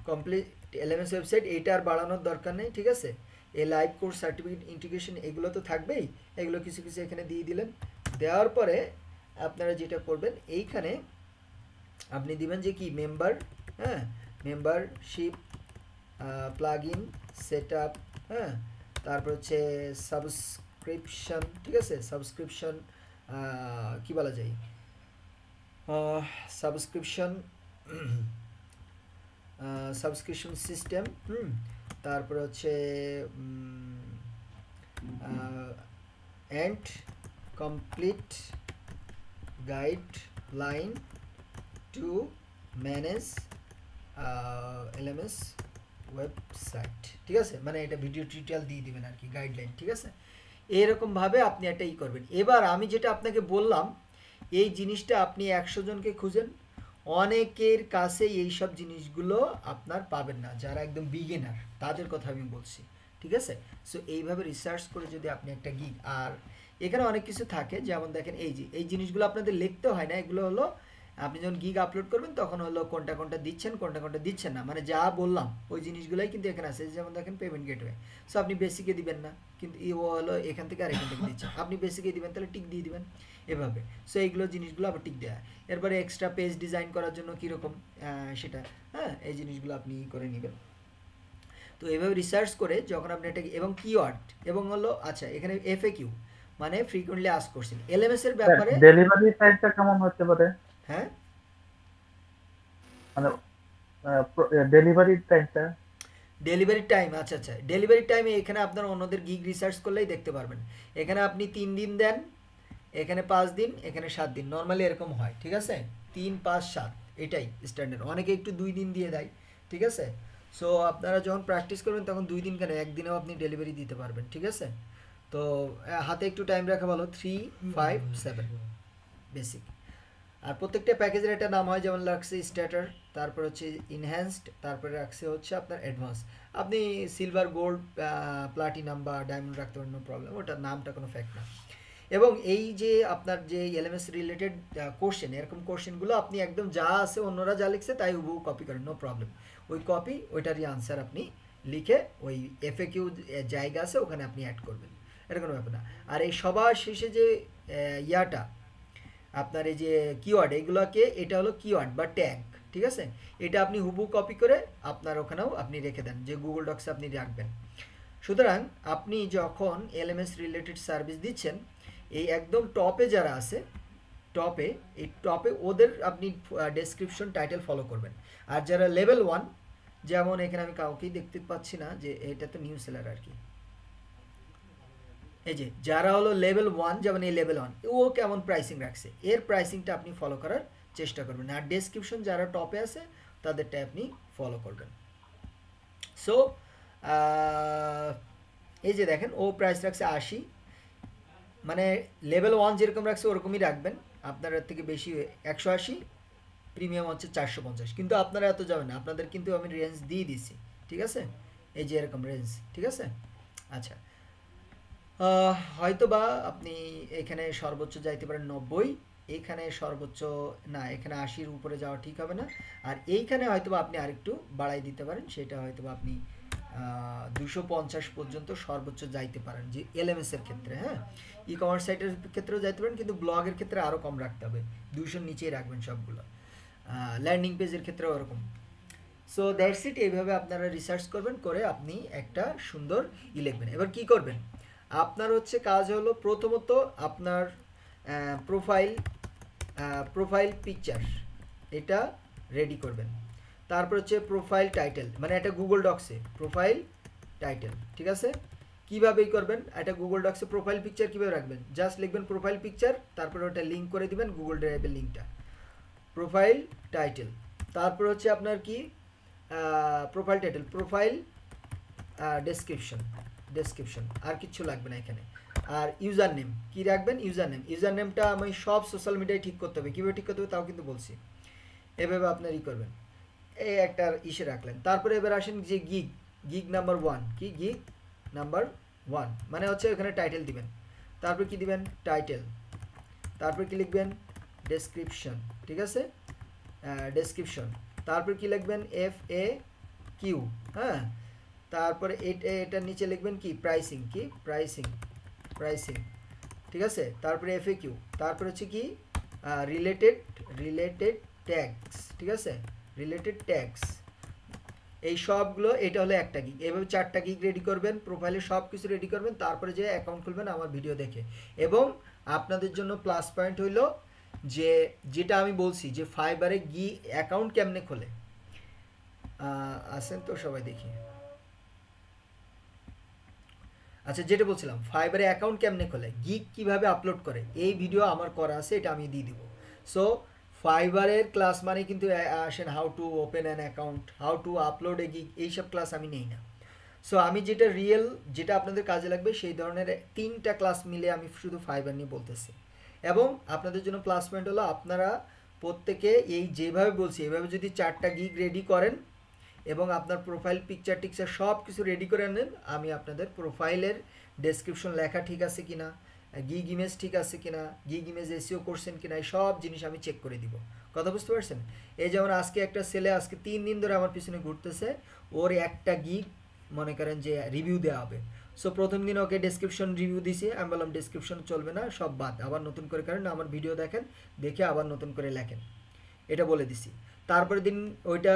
কমপ্লিট এলএমএস ওয়েবসাইট, এইটা আর বাড়ানোর দরকার নেই, ঠিক আছে। এই লাইভ কোর্স, সার্টিফিকেট, ইন্টিগ্রেশন, এগুলো তো থাকবেই, এগুলো কিছু কিছু এখানে দিয়ে দিলেন। দেওয়ার পরে আপনারা যেটা করবেন, এইখানে আপনি দিবেন যে কি মেম্বার, হ্যাঁ, membership, plug in, set up, হ্যাঁ, তারপর হচ্ছে সাবস্ক্রিপশন, ঠিক আছে, সাবস্ক্রিপশন কি বলা যায়, সাবস্ক্রিপশন সিস্টেম, তারপর হচ্ছে and complete guideline to manage LMS website, ঠিক আছে, মানে এটা ভিডিও টিউটোরিয়াল দিয়ে দিবেন আর কি, গাইডলাইন, ঠিক আছে। এরকমভাবে আপনি একটা করবেন। এবার আমি যেটা আপনাকে বললাম, এই জিনিসটা আপনি 100 জনকে খুঁজেন, অনেকের কাছে এই সব জিনিসগুলো আপনার পাবেন না, যারা একদম বিগিনার, তাদের কথা আমি বলছি, ঠিক আছে। সো এইভাবে রিসার্চ করে যদি আপনি একটা গিগ, আর এখানে অনেক কিছু থাকে, যেমন দেখেন এই যে এই জিনিসগুলো আপনাদের লিখতে হয় না, এগুলো হলো আপনি যখন গিগ আপলোড করবেন তখন হলো কোনটা কোনটা দিচ্ছেন, কোনটা কোনটা দিচ্ছেন না, মানে যা বললাম ওই জিনিসগুলোই কিন্তু এখানে আছে। যেমন দেখেন পেমেন্ট গেটওয়ে, সো আপনি বেসিকে দিবেন না, কিন্তু ও হলো এখান থেকে আর এখান থেকে দিচ্ছেন, আপনি বেসিকে দিবেন, তাহলে টিক দিয়ে দিবেন এভাবে। সো এইগুলো জিনিসগুলো আবার টিক দেওয়া। এরপরে এক্সট্রা পেজ ডিজাইন করার জন্য কীরকম সেটা, হ্যাঁ, এই জিনিসগুলো আপনি করে নেবেন। তো এইভাবে রিসার্চ করে যখন আপনি এটা, এবং কিওয়ার্ড, এবং হলো আচ্ছা এখানে এফএকিউ মানে ফ্রিকোয়েন্টলি আস্ক কোশ্চেন, এলএমএস এর ব্যাপারে ডেলিভারি টাইমটা কেমন হতে পারে, হ্যাঁ, মানে ডেলিভারি টাইমটা, ডেলিভারি টাইম, আচ্ছা আচ্ছা, ডেলিভারি টাইমে এখানে আপনার অন্যদের গিগ রিসার্চ করলেই দেখতে পারবেন। এখানে আপনি 3 দিন দেন, এখানে 5 দিন, এখানে 7 দিন, নর্মালি এরকম হয়, ঠিক আছে, 3, 5, 7 এটাই স্ট্যান্ডার্ড। অনেকে একটু 2 দিন দিয়ে দেয়, ঠিক আছে। সো আপনারা যখন প্র্যাকটিস করবেন তখন 2 দিন কেন, একদিনেও আপনি ডেলিভারি দিতে পারবেন, ঠিক আছে। তো হাতে একটু টাইম রাখা ভালো, 3, 5, 7 বেসিক। আর প্রত্যেকটা প্যাকেজের একটা নাম হয়, যেমন রাখছে স্টার্টার, তারপর হচ্ছে ইনহ্যান্সড, তারপরে রাখছে হচ্ছে আপনার অ্যাডভান্স। আপনি সিলভার, গোল্ড, প্লাটিনাম বা ডায়মন্ড রাখতে পারেন, নো প্রবলেম, ওটার নামটা কোনো ফ্যাক্ট না। এবং এই যে আপনার যে এলএমএস রিলেটেড কোশ্চেন, এরকম কোশ্চেনগুলো আপনি একদম যা আছে অন্যরা যা লিখছে তাই হুবহু কপি করেন, নো প্রবলেম। ওই কপি, ওইটারই আনসার আপনি লিখে ওই এফএকিউ জায়গা আছে ওখানে আপনি অ্যাড করবেন, এটা কোনো ব্যাপার না। আর এই সবার শেষে যে ইয়াটা আপনার এই যে কিওয়ার্ড, এইগুলোকে, এটা হলো কিওয়ার্ড বা ট্যাগ, ঠিক আছে, এটা আপনি হুবহু কপি করে আপনার ওখানেও আপনি রেখে দেন, যে গুগল ডক্সে আপনি রাখবেন। সুতরাং আপনি যখন এলএমএস রিলেটেড সার্ভিস দিচ্ছেন, এই একদম টপে যারা আছে, টপে, এই টপে ওদের আপনি ডেসক্রিপশন টাইটেল ফলো করবেন। আর যারা লেভেল 1, যেমন এখানে আমি কাউকেই দেখতে পাচ্ছি না, যে এটা তো নিউ সেলার আর কি, এই যে যারা হলো লেভেল 1, যেমন এই লেভেল 1, ও কেমন প্রাইসিং রাখছে, এর প্রাইসিংটা আপনি ফলো করার চেষ্টা করবেন। আর ডেসক্রিপশন যারা টপে আছে তাদেরটা আপনি ফলো করবেন। সো এই যে দেখেন ও প্রাইস রাখছে 80, মানে লেভেল 1 যেরকম রাখছে ওরকমই রাখবেন, আপনার এর থেকে বেশি 180, প্রিমিয়াম হচ্ছে 450, কিন্তু আপনারা এত যাবেন না, আপনাদের কিন্তু আমি রেঞ্জ দিয়ে দিছি, ঠিক আছে, এই যে এরকম রেঞ্জ, ঠিক আছে। আচ্ছা, হয়তো বা আপনি এখানে সর্বোচ্চ যাইতে পারেন 90, এইখানে সর্বোচ্চ না, এখানে 80-র উপরে যাওয়া ঠিক হবে না, আর এইখানে হয়তো বা আপনি আরেকটু বাড়াই দিতে পারেন, সেটা হয়তো বা আপনি 250 পর্যন্ত সর্বোচ্চ যাইতে পারেন, যে এলএমএস এর ক্ষেত্রে, হ্যাঁ, ই কমার্স সাইটের ক্ষেত্রেও যাইতে পারেন, কিন্তু ব্লগের ক্ষেত্রে আরও কম রাখতে হবে, 200-র নিচেই রাখবেন সবগুলো, ল্যান্ডিং পেজের ক্ষেত্রেও ওরকম। সো দ্যাটস ইট, এইভাবে আপনারা রিসার্চ করবেন, করে আপনি একটা সুন্দর লিখবেন। এবার কি করবেন, আপনার হচ্ছে কাজ হলো প্রথমত আপনার প্রোফাইল পিকচার এটা রেডি করবেন। তারপর হচ্ছে প্রোফাইল টাইটেল, মানে এটা গুগল ডক্সে প্রোফাইল টাইটেল, ঠিক আছে। কীভাবে করবেন, এটা গুগল ডক্সে প্রোফাইল পিকচার কীভাবে রাখবেন, জাস্ট লিখবেন প্রোফাইল পিকচার, তারপরে ওটা লিঙ্ক করে দিবেন গুগল ড্রাইভের লিঙ্কটা, প্রোফাইল টাইটেল। তারপর হচ্ছে আপনার কি প্রোফাইল টাইটেল, প্রোফাইল ডেসক্রিপশন, আর কিচ্ছু লাগবে না এখানে। আর ইউজার নেম কী রাখবেন, ইউজার নেমটা আমি সব সোশ্যাল মিডিয়ায় ঠিক করতে হবে, কীভাবে ঠিক করতে হবে তাও কিন্তু বলছি, এভাবে আপনার করবেন, এই একটা ইসে রাখলেন। তারপরে এবার আসেন যে গিগ নাম্বার 1, কি গিগ নাম্বার 1 মানে হচ্ছে এখানে টাইটেল দিবেন, তারপর কি দিবেন টাইটেল, তারপর কি লিখবেন ডেসক্রিপশন, ঠিক আছে, ডেসক্রিপশন, তারপর কি লিখবেন FAQ, হ্যাঁ, তারপরে এটার নিচে লিখবেন কি প্রাইসিং, কি প্রাইসিং, ঠিক আছে, তারপরে FAQ, তারপর হচ্ছে কি রিলেটেড ট্যাগস, ঠিক আছে, রিলেটেড ট্যাগস, এই সবগুলো, এটা হলো একটা গিগ। এভাবে 4টা গিগ রেডি করবেন, প্রোফাইলে সব কিছু রেডি করবেন, তারপরে যে অ্যাকাউন্ট খুলবেন আমার ভিডিও দেখে। এবং আপনাদের জন্য প্লাস পয়েন্ট হইল যে যেটা আমি বলছি যে ফাইবারে অ্যাকাউন্ট কেমনে খোলে, আসেন তো সবাই দেখি। আচ্ছা, যেটা বলছিলাম ফাইবারে অ্যাকাউন্ট কেমনে খোলে, গিগ কিভাবে আপলোড করে, এই ভিডিও আমার করা আছে, এটা আমি দিয়ে দিব। সো ফাইবারের ক্লাস মানে কিন্তু আসেন how to open an account, how to upload A gig, এইসব ক্লাস আমি নেই না। সো আমি যেটা রিয়েল, যেটা আপনাদের কাজে লাগবে সেই ধরনের 3টা ক্লাস মিলে আমি শুধু ফাইবার নিয়ে বলতেছি। এবং আপনাদের জন্য প্লাস পয়েন্ট হলো আপনারা প্রত্যেকে এই যেভাবে বলছি এভাবে যদি 4টা গিগ রেডি করেন এবং আপনার প্রোফাইল পিকচার টিকচার সব কিছু রেডি করে নেন, আমি আপনাদের প্রোফাইলের ডেসক্রিপশন লেখা ঠিক আছে কিনা, গিগ ইমেজ ঠিক আছে কিনা, গিগ ইমেজ এসইও করছেন কিনা, এই সব জিনিস আমি চেক করে দিব। কথা বুঝতে পারছেন? এই যেমন আজকে একটা ছেলে আজকে 3 দিন ধরে আমার পিছনে ঘুরতেছে, ওর একটা গিগ মনে করেন যে রিভিউ দেওয়া হবে। সো প্রথম দিন ওকে ডেসক্রিপশন রিভিউ দিছি, আমি বললাম ডেসক্রিপশন চলবে না, সব বাদ, আবার নতুন করে করেন, আমার ভিডিও দেখেন, দেখে আবার নতুন করে লেখেন, এটা বলে দিছি। তারপরে দিন ওইটা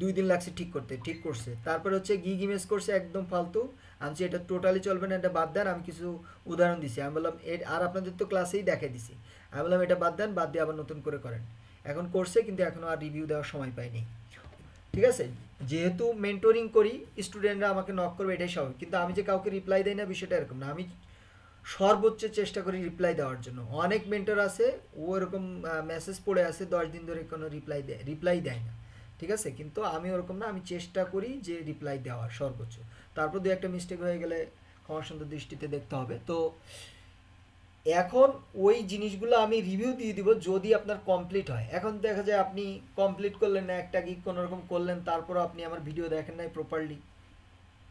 দুই দিন লাগছে ঠিক করতে, ঠিক করছে। তারপরে হচ্ছে গিগ ইমেজ করছে একদম ফালতু, আমি এটা টোটালি চলবে না, এটা বাদ দেন, আমি কিছু উদাহরণ দিছি, আমি বললাম আর আপনাদের তো ক্লাসেই দেখাই দিছি, আমি বললাম এটা বাদ দেন, বাদ দিয়ে আবার নতুন করে করেন। এখন করছে কিন্তু এখনও আর রিভিউ দেওয়ার সময় পাইনি, ঠিক আছে। যেহেতু মেন্টরিং করি, স্টুডেন্টরা আমাকে নক করবে, এটাই স্বাভাবিক, কিন্তু আমি যে কাউকে রিপ্লাই দেই না বিষয়টা এরকম না, আমি সর্বোচ্চ চেষ্টা করি রিপ্লাই দেওয়ার জন্য। অনেক মেন্টর আছে ও এরকম মেসেজ পড়ে আছে 10 দিন ধরে কোনো রিপ্লাই দেয় না, ঠিক আছে, কিন্তু আমি ওরকম না, আমি চেষ্টা করি যে রিপ্লাই দেওয়ার সর্বোচ্চ। তারপর 2-একটা মিস্টেক হয়ে গেলে ক্ষমা সুন্দর দৃষ্টিতে দেখতে হবে। তো এখন ওই জিনিসগুলো আমি রিভিউ দিয়ে দিব যদি আপনার কমপ্লিট হয়। এখন দেখা যায় আপনি কমপ্লিট করলেন না, একটা গিগ কোনোরকম করলেন, তারপর আপনি আমার ভিডিও দেখেন নাই প্রপারলি,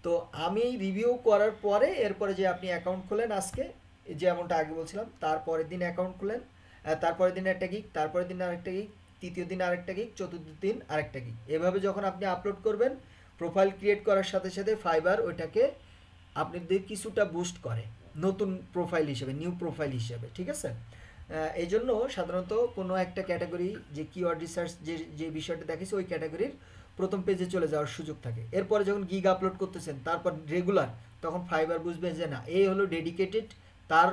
তো আমি রিভিউ করার পরে এরপরে যে আপনি অ্যাকাউন্ট খোলেন, আজকে যেমনটা আগে বলছিলাম, তারপরের দিন অ্যাকাউন্ট খুলেন, তারপরের দিন একটা গিগ, তারপরের দিন আরেকটা গিগ, তৃতীয় দিন আরেকটা গিগ, চতুর্থ দিন আরেকটা গিগ, এভাবে যখন আপনি আপলোড করবেন, প্রোফাইল ক্রিয়েট করার সাথে সাথে ফাইবার ওইটাকে আপনাদের কিছুটা বুস্ট করে নতুন প্রোফাইল হিসেবে, নিউ প্রোফাইল হিসেবে, ঠিক আছে। এই জন্য সাধারণত কোনো একটা ক্যাটাগরি যে কিওয়ার্ড রিসার্চ যে বিষয়টা দেখেছি ওই ক্যাটাগরির প্রথম পেজে চলে যাওয়ার সুযোগ থাকে। এরপরে যখন গিগ আপলোড করতেছেন তারপর রেগুলার, তখন ফাইবার বুঝবে যে না এই হলো ডেডিকেটেড, তার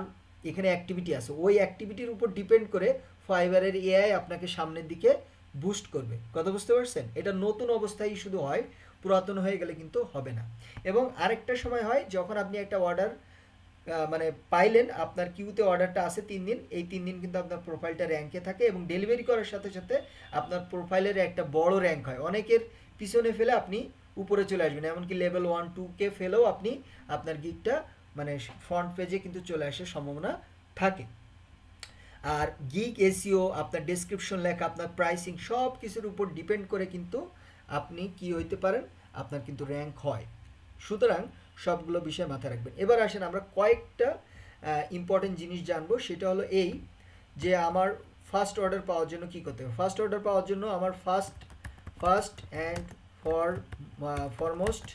এখানে অ্যাক্টিভিটি আছে, ওই অ্যাক্টিভিটির উপর ডিপেন্ড করে ফাইবারের এআই আপনাকে সামনের দিকে বুস্ট করবে। কথা বুঝতে পারছেন? এটা নতুন অবস্থায় শুধু হয়, পুরাতন হয়ে গেলে কিন্তু হবে না। এবং আরেকটা সময় হয় যখন আপনি একটা অর্ডার মানে পাইলেন, আপনার কিউতে অর্ডারটা আছে 3 দিন, এই 3 দিন কিন্তু আপনার প্রোফাইলটা র্যাঙ্কে থাকে এবং ডেলিভারি করার সাথে সাথে আপনার প্রোফাইলের একটা বড় র্যাঙ্ক হয়। অনেকের পিছনে ফেলে আপনি উপরে চলে আসবেন, এমনকি লেভেল 1-2কে ফেলেও আপনি আপনার গিগটা মানে ফ্রন্ট পেজে কিন্তু চলে আসার সম্ভাবনা থাকে। আর গিগ এসইও, আপনার ডেসক্রিপশন লেখা, আপনার প্রাইসিং সব কিছুর উপর ডিপেন্ড করে কিন্তু আপনি কি হইতে পারেন, আপনার কিন্তু র্যাঙ্ক হয়। সুতরাং সবগুলো বিষয় মাথায় রাখবেন। এবার আসেন আমরা কয়েকটা ইম্পর্টেন্ট জিনিস জানবো, সেটা হলো এই যে আমার ফার্স্ট অর্ডার পাওয়ার জন্য কি করতে হবে। ফার্স্ট অর্ডার পাওয়ার জন্য আমার ফার্স্ট অ্যান্ড ফরমোস্ট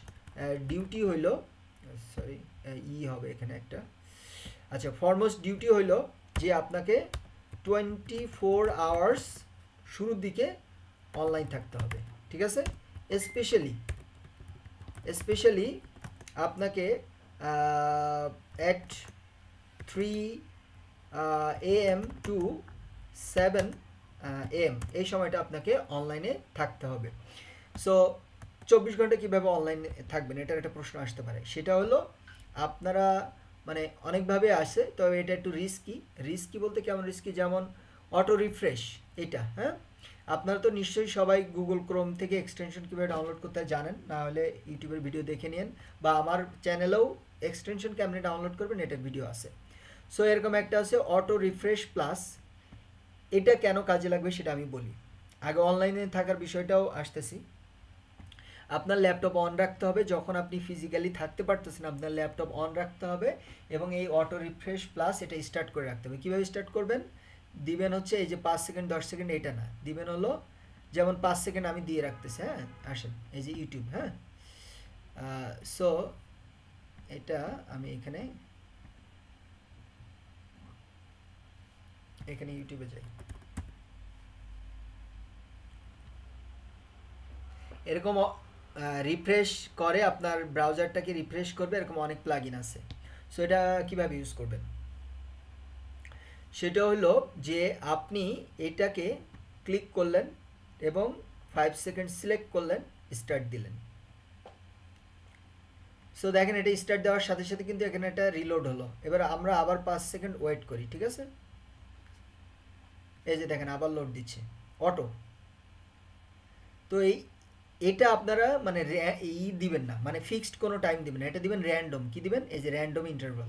ডিউটি হইল, সরি হবে এখানে একটা, আচ্ছা ফরমোস্ট ডিউটি হইল যে আপনাকে 24 আওয়ার্স শুরুর দিকে অনলাইন থাকতে হবে, ঠিক আছে। স্পেশালি আপনাকে at 3 AM to 7 AM এই সময়টা আপনাকে অনলাইনে থাকতে হবে। সো 24 ঘন্টা কীভাবে অনলাইনে থাকবেন এটার একটা প্রশ্ন আসতে পারে। সেটা হলো আপনারা মানে অনেকভাবে আসে, তবে এটা একটু রিস্কি বলতে কেমন রিস্কি, যেমন অটো রিফ্রেশ এটা, হ্যাঁ আপনারা তো নিশ্চয়ই সবাই গুগল ক্রোম থেকে এক্সটেনশন কীভাবে ডাউনলোড করতে জানেন, না হলে ইউটিউবের ভিডিও দেখে নিন, বা আমার চ্যানেলেও এক্সটেনশন কেমনে ডাউনলোড করবেন এটার ভিডিও আছে। সো এরকম একটা আছে অটো রিফ্রেশ প্লাস। এটা কেন কাজে লাগবে সেটা আমি বলি, আগে অনলাইনে থাকার বিষয়টাও আসতেছি। আপনার ল্যাপটপ অন রাখতে হবে, যখন আপনি ফিজিক্যালি থাকতে পারতেছেন আপনার ল্যাপটপ অন রাখতে হবে, এবং এই অটো রিফ্রেশ প্লাস এটা স্টার্ট করে রাখতে হবে। কীভাবে স্টার্ট করবেন, দিবেন হচ্ছে এই যে 5 সেকেন্ড 10 সেকেন্ড এটা না, দিবেন হলো যেমন 5 সেকেন্ড আমি দিয়ে রাখতেছি, হ্যাঁ আসেন এই যে ইউটিউব, হ্যাঁ সো এটা আমি এখানে ইউটিউবে যাই, এরকম রিফ্রেশ করে আপনার ব্রাউজারটাকে রিফ্রেশ করবে, এরকম অনেক প্লাগইন আছে। সো এটা কীভাবে ইউজ করবেন সেটা হলো যে আপনি এটাকে ক্লিক করলেন এবং 5 সেকেন্ড সিলেক্ট করলেন, স্টার্ট দিলেন। সো দেখেন এটা স্টার্ট দেওয়ার সাথে সাথে কিন্তু এখানে একটা রিলোড হলো। এবার আমরা আবার 5 সেকেন্ড ওয়েট করি, ঠিক আছে, এই যে দেখেন আবার লোড দিচ্ছে অটো। তো এটা আপনারা মানে দিবেন না, মানে ফিক্সড কোনো টাইম দিবেন না, এটা দিবেন র্যান্ডম। কি দিবেন, এই যে র্যান্ডম ইন্টারভাল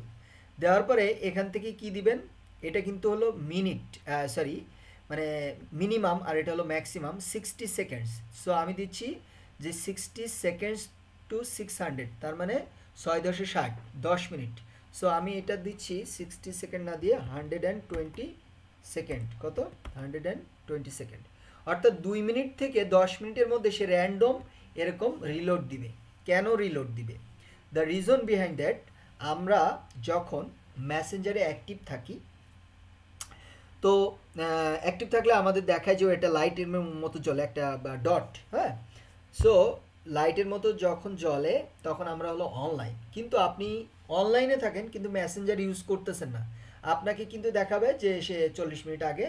দেওয়ার পরে এখান থেকে কি দিবেন, এটা কিন্তু হলো মিনিট সরি মানে মিনিমাম, আর এটা হলো ম্যাক্সিমাম 60 সেকেন্ডস। সো আমি দিচ্ছি যে 60 সেকেন্ডস টু 600, তার মানে 6 10 60 10 মিনিট। সো আমি এটা দিচ্ছি 60 সেকেন্ড না দিয়ে 120 সেকেন্ড, কত 120 সেকেন্ড, অর্থাৎ 2 মিনিট থেকে 10 মিনিটের মধ্যে সে র্যান্ডম এরকম রিলোড দিবে। কেন রিলোড দিবে, দ্য রিজন বিহাইন্ড দ্যাট, আমরা যখন মেসেঞ্জারে অ্যাক্টিভ থাকি, তো অ্যাক্টিভ থাকলে আমাদের দেখায় যে এটা লাইটের মতো জ্বলে একটা ডট, হ্যাঁ সো লাইটের মতো যখন জ্বলে তখন আমরা হলো অনলাইন। কিন্তু আপনি অনলাইনে থাকেন কিন্তু মেসেঞ্জার ইউজ করতেছেন না, আপনাকে কিন্তু দেখাবে যে সে 40 মিনিট আগে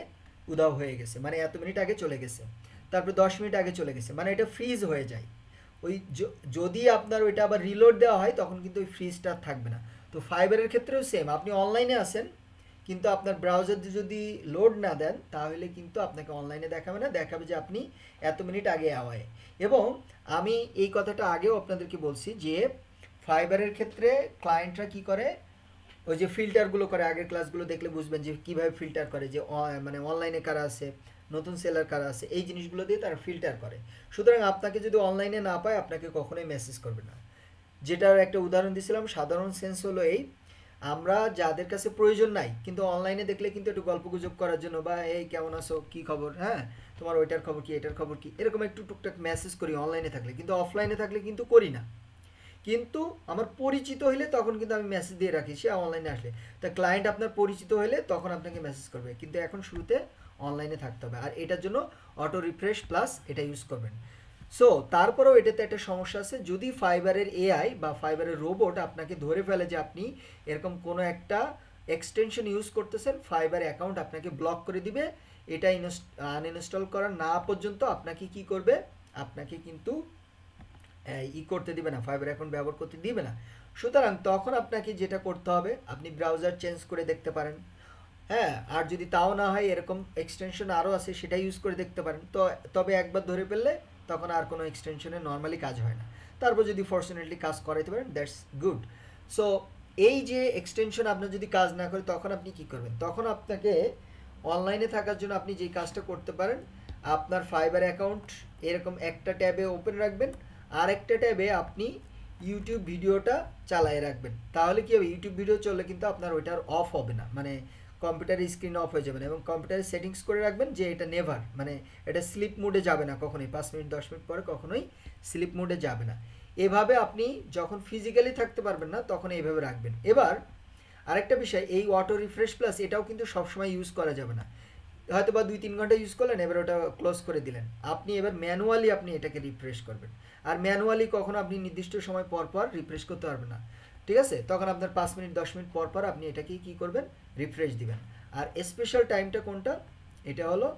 উধাও হয়ে গেছে, মানে এত মিনিট আগে চলে গেছে, তারপর 10 মিনিট আগে চলে গেছে, মানে এটা ফ্রিজ হয়ে যায়। ওই যদি আপনার ওইটা আবার রিলোড দেওয়া হয় তখন কিন্তু ওই ফ্রিজটা থাকবে না। তো ফাইবারের ক্ষেত্রেও সেম, আপনি অনলাইনে আছেন কিন্তু আপনার ব্রাউজার যদি লোড না দেন তাহলে কিন্তু আপনাকে অনলাইনে দেখাবে না, দেখাবে যে আপনি এত মিনিট আগে আওয়ায়। এবং আমি এই কথাটা আগেও আপনাদেরকে বলছি যে ফাইবারের ক্ষেত্রে ক্লায়েন্টরা কি করে, ওই যে ফিল্টারগুলো করে, আগের ক্লাসগুলো দেখলে বুঝবেন যে কীভাবে ফিল্টার করে, যে মানে অনলাইনে কারা আছে, নতুন সেলার কারা আছে, এই জিনিসগুলো দিয়ে তারা ফিল্টার করে। সুতরাং আপনাকে যদি অনলাইনে না পায় আপনাকে কখনোই মেসেজ করবে না। যেটার একটা উদাহরণ দিয়েছিলাম, সাধারণ সেন্স হলো এই, আমরা যাদের কাছে প্রয়োজন নাই কিন্তু অনলাইনে দেখলে কিন্তু একটু গল্পগুজব করার জন্য, বা এই কেমন আছো, কী খবর, হ্যাঁ তোমার ওইটার খবর কি, এটার খবর কি, এরকম একটু টুকটাক মেসেজ করি অনলাইনে থাকলে, কিন্তু অফলাইনে থাকলে কিন্তু করি না। কিন্তু আমার পরিচিত হইলে তখন কিন্তু আমি মেসেজ দিয়ে রাখি, সে অনলাইনে আসলে। তা ক্লায়েন্ট আপনার পরিচিত হলে তখন আপনাকে মেসেজ করবে, কিন্তু এখন শুরুতে অনলাইনে থাকতে হবে। আর এটার জন্য অটো রিফ্রেশ প্লাস এটা ইউজ করবেন। সো তারপরেও এটাতে একটা সমস্যা আছে, যদি ফাইবারের এআই বা ফাইবারের রোবট আপনাকে ধরে ফেলে যে আপনি এরকম কোনো একটা এক্সটেনশন ইউজ করতেছেন, ফাইবার অ্যাকাউন্ট আপনাকে ব্লক করে দিবে। এটা আনইনস্টল করা না পর্যন্ত আপনাকে কি করবে, আপনাকে কিন্তু করতে দিবে না, ফাইবার অ্যাকাউন্ট ব্যবহার করতে দিবে না। সুতরাং তখন আপনাকে যেটা করতে হবে, আপনি ব্রাউজার চেঞ্জ করে দেখতে পারেন, হ্যাঁ আর যদি তাও না হয় এরকম এক্সটেনশন আরও আছে সেটা ইউজ করে দেখতে পারেন। তো তবে একবার ধরে ফেললে তখন আর কোনো এক্সটেনশনে নর্মালি কাজ হয় না। তারপর যদি ফর্চুনেটলি কাজ করাইতে পারেন দ্যাটস গুড। সো এই যে এক্সটেনশন আপনার যদি কাজ না করে তখন আপনি কি করবেন, তখন আপনাকে অনলাইনে থাকার জন্য আপনি যেই কাজটা করতে পারেন, আপনার ফাইবার অ্যাকাউন্ট এরকম একটা ট্যাবে ওপেন রাখবেন, আর একটা ট্যাবে আপনি ইউটিউব ভিডিওটা চালায় রাখবেন। তাহলে কি হবে, ইউটিউব ভিডিও চললে কিন্তু আপনার ওইটার অফ হবে না, মানে কম্পিউটারের স্ক্রিন অফ হয়ে যাবে না। এবং কম্পিউটারের সেটিংস করে রাখবেন যে এটা নেভার, মানে এটা স্লিপ মোডে যাবে না কখনোই, 5 মিনিট 10 মিনিট পরে কখনোই স্লিপ মোডে যাবে না। এভাবে আপনি যখন ফিজিক্যালি থাকতে পারবেন না তখন এইভাবে রাখবেন। এবার আরেকটা বিষয়, এই অটো রিফ্রেশ প্লাস এটাও কিন্তু সবসময় ইউজ করা যাবে না, হয়তো বা 2-3 ঘন্টা ইউজ করলেন, এবার ওটা ক্লোজ করে দিলেন। আপনি এবার ম্যানুয়ালি আপনি এটাকে রিফ্রেশ করবেন, আর ম্যানুয়ালি কখনো আপনি নির্দিষ্ট সময় পর পর রিফ্রেশ করতে পারবেন না, ঠিক আছে। তখন আপনার 5 মিনিট 10 মিনিট পর পর আপনি এটাকে কি করবেন, রিফ্রেশ দিবেন। আর স্পেশাল টাইমটা কোনটা, এটা হলো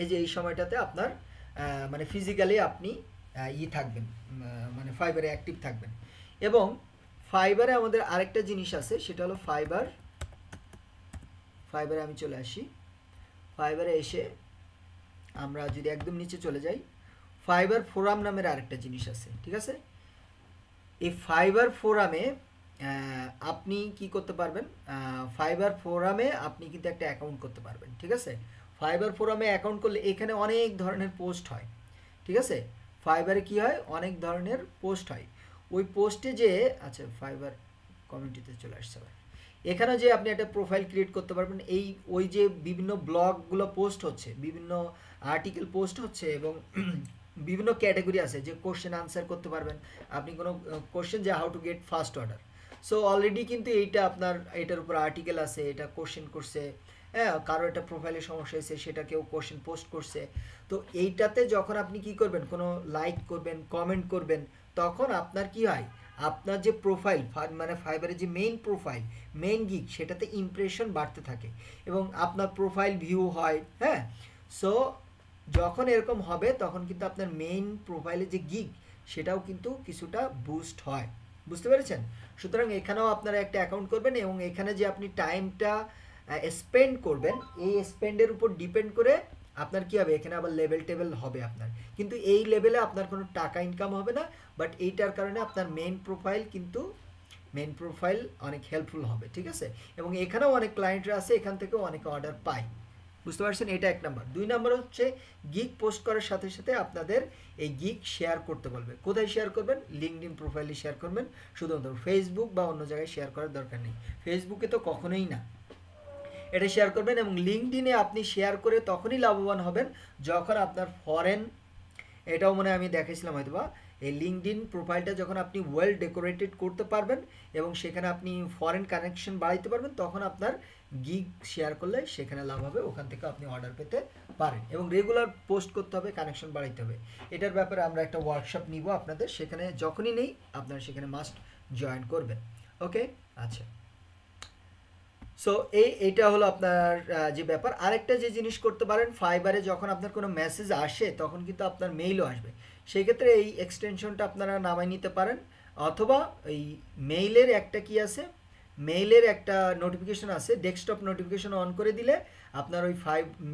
এই যে এই সময়টাতে আপনার মানে ফিজিক্যালি আপনি থাকবেন, মানে ফাইবারে অ্যাক্টিভ থাকবেন। এবং ফাইবারে আমাদের আরেকটা জিনিস আছে, সেটা হলো ফাইবারে আমি চলে আসি। ফাইবারে এসে আমরা যদি একদম নিচে চলে যাই, ফাইবার ফোরাম নামের আরেকটা জিনিস আছে, ঠিক আছে? এই ফাইবার ফোরামে আপনি কি করতে পারবেন, ফাইবার ফোরামে আপনি কিন্তু একটা অ্যাকাউন্ট করতে পারবেন, ঠিক আছে? ফাইবার ফোরামে অ্যাকাউন্ট করলে এখানে অনেক ধরনের পোস্ট হয়, ঠিক আছে? ফাইবারে কি হয়, অনেক ধরনের পোস্ট হয়। ওই পোস্টে যে আচ্ছা ফাইবার কমিউনিটিতে চলে আসছে, এখানে যে আপনি একটা প্রোফাইল ক্রিয়েট করতে পারবেন। ওই যে বিভিন্ন ব্লগগুলো পোস্ট হচ্ছে, বিভিন্ন আর্টিকেল পোস্ট হচ্ছে, এবং বিভিন্ন ক্যাটাগরি আছে যে কোশ্চেন আনসার করতে পারবেন আপনি, কোনো কোশ্চেন যে how to get first order. So already কিন্তু এইটা আপনার এটার উপর আর্টিকেল আছে, এটা কোশ্চেন করছে, হ্যাঁ, কারো একটা প্রোফাইলের সমস্যা হয়েছে সেটা কেউ কোশ্চেন পোস্ট করছে। তো এইটাতে যখন আপনি কি করবেন, কোনো লাইক করবেন, কমেন্ট করবেন, তখন আপনার কি হয়, আপনার যে প্রোফাইল মানে ফাইবারের যে মেইন প্রোফাইল, মেইন গিগ, সেটাতে ইমপ্রেশন বাড়তে থাকে এবং আপনার প্রোফাইল ভিউ হয়, হ্যাঁ। সো যখন এরকম হবে তখন কিন্তু আপনার মেইন প্রোফাইলে যে গিগ সেটাও কিন্তু কিছুটা বুস্ট হয়, বুঝতে পেরেছেন? সুতরাং এখানেও আপনারা একটা অ্যাকাউন্ট করবেন এবং এখানে যে আপনি টাইমটা স্পেন্ড করবেন, এই স্পেন্ডের উপর ডিপেন্ড করে আপনার কি হবে, এখানে আবার লেভেল টেবেল হবে আপনার, কিন্তু এই লেভেলে আপনার কোনো টাকা ইনকাম হবে না, বাট এইটার কারণে আপনার মেইন প্রোফাইল অনেক হেল্পফুল হবে, ঠিক আছে? এবং এখানেও অনেক ক্লায়েন্টরা আছে, এখান থেকেও অনেকে অর্ডার পায়, বুঝতে পারছেন? এটা 1 নাম্বার। 2 নাম্বার হচ্ছে গিগ পোস্ট করার সাথে সাথে আপনাদের এই গিগ শেয়ার করতে বলবে। কোথায় শেয়ার করবেন? লিঙ্কডইন প্রোফাইলে শেয়ার করবেন, শুধুমাত্র ফেসবুক বা অন্য জায়গায় শেয়ার করার দরকার নেই, ফেসবুকে তো কখনোই না। এটা শেয়ার করবেন এবং লিঙ্কডইনে আপনি শেয়ার করে তখনই লাভবান হবেন যখন আপনার ফরেন, এটাও মনে আমি দেখেছিলাম হয়তোবা, এই লিঙ্কডইন প্রোফাইলটা যখন আপনি ওয়েল ডেকোরেটেড করতে পারবেন এবং সেখানে আপনি ফরেন কানেকশন বাড়াইতে পারবেন, তখন আপনার গিগ শেয়ার করলে সেখানে লাভ হবে, ওখান থেকে আপনি অর্ডার পেতে পারেন। এবং রেগুলার পোস্ট করতে হবে, কানেকশন বাড়াইতে হবে। এটার ব্যাপারে আমরা একটা ওয়ার্কশপ নিব আপনাদের, সেখানে যখনই নেই আপনারা সেখানে মাস্ট জয়েন করবেন, ওকে? আচ্ছা, সো এইটা হলো আপনার যে ব্যাপার। আরেকটা যে জিনিস করতে পারেন, ফাইবারে যখন আপনার কোনো মেসেজ আসে তখন কিন্তু আপনার মেইলও আসবে, সেই ক্ষেত্রে এই এক্সটেনশনটা আপনারা নামাই নিতে পারেন, অথবা এই মেইলের একটা কি আছে, মেইলের একটা নোটিফিকেশন আছে, ডেস্কটপ নোটিফিকেশন অন করে দিলে আপনার ওই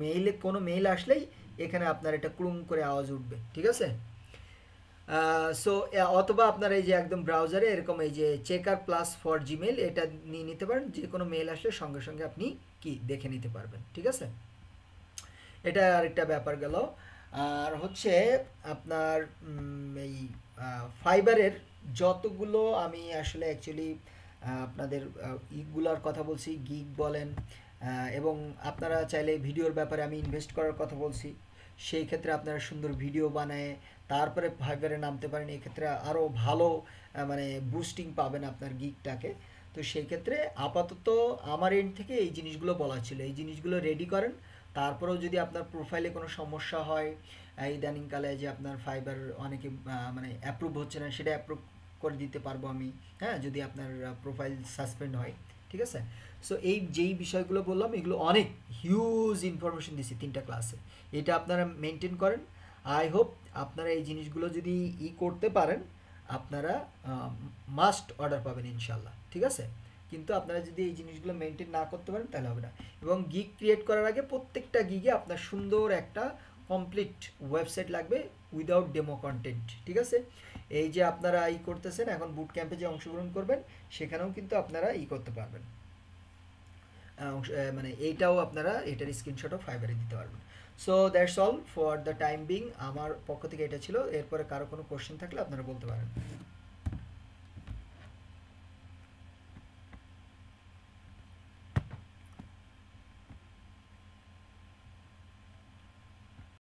মেইলে কোনো মেইল আসলেই এখানে আপনার এটা ক্লুং করে আওয়াজ উঠবে, ঠিক আছে? সো অথবা আপনার এই যে একদম ব্রাউজারে এরকম এই যে চেকার প্লাস ফর জিমেল, এটা নিয়ে নিতে পারেন, যে কোনো মেইল আসলে সঙ্গে সঙ্গে আপনি কি দেখে নিতে পারবেন, ঠিক আছে? এটা আরেকটা ব্যাপার গেল। আর হচ্ছে আপনার এই ফাইবারের যতগুলো আমি আসলে অ্যাকচুয়ালি আপনাদের ইগুলার কথা বলছি, গিগ বলেন, এবং আপনারা চাইলে ভিডিওর ব্যাপারে আমি ইনভেস্ট করার কথা বলছি, সেই ক্ষেত্রে আপনারা সুন্দর ভিডিও বানায় তারপরে ফাইবারে নামতে পারেন, এক্ষেত্রে আরও ভালো মানে বুস্টিং পাবেন আপনার গিগটাকে। তো সেই ক্ষেত্রে আপাতত আমার এন্ড থেকে এই জিনিসগুলো বলা ছিল, এই জিনিসগুলো রেডি করেন। তারপরেও যদি আপনার প্রোফাইলে কোনো সমস্যা হয়, ইদানিংকালে যে আপনার ফাইবার অনেকে মানে অ্যাপ্রুভ হচ্ছে না, সেটা অ্যাপ্রুভ করে দিতে পারবো আমি, হ্যাঁ, যদি আপনার প্রোফাইল সাসপেন্ড হয়, ঠিক আছে? সো যেই বিষয়গুলো বললাম এগুলো অনেক হিউজ ইনফরমেশন দিছি 3টা ক্লাসে, এটা আপনারা মেনটেন করেন। আই হোপ আপনারা এই জিনিসগুলো যদি করতে পারেন আপনারা মাস্ট অর্ডার পাবেন ইনশাল্লাহ, ঠিক আছে? কিন্তু আপনারা যদি এই জিনিসগুলো মেনটেন না করতে পারেন তাহলে হবে না। এবং গিগ ক্রিয়েট করার আগে প্রত্যেকটা গিগে আপনার সুন্দর একটা কমপ্লিট ওয়েবসাইট লাগবে উইদাউট ডেমো কন্টেন্ট, ঠিক আছে? এই যে আপনারা করতেছেন এখন বুট ক্যাম্পে যে অংশগ্রহণ করবেন সেখানেও কিন্তু আপনারা করতে পারবেন, মানে এইটাও আপনারা এটার স্ক্রিনশটও ফাইবারে দিতে পারবেন। So that's all for the time being, আমার পক্ষ থেকে এটা ছিল। এরপরে কারো কোনো কোশ্চেন থাকলে আপনারা বলতে পারেন।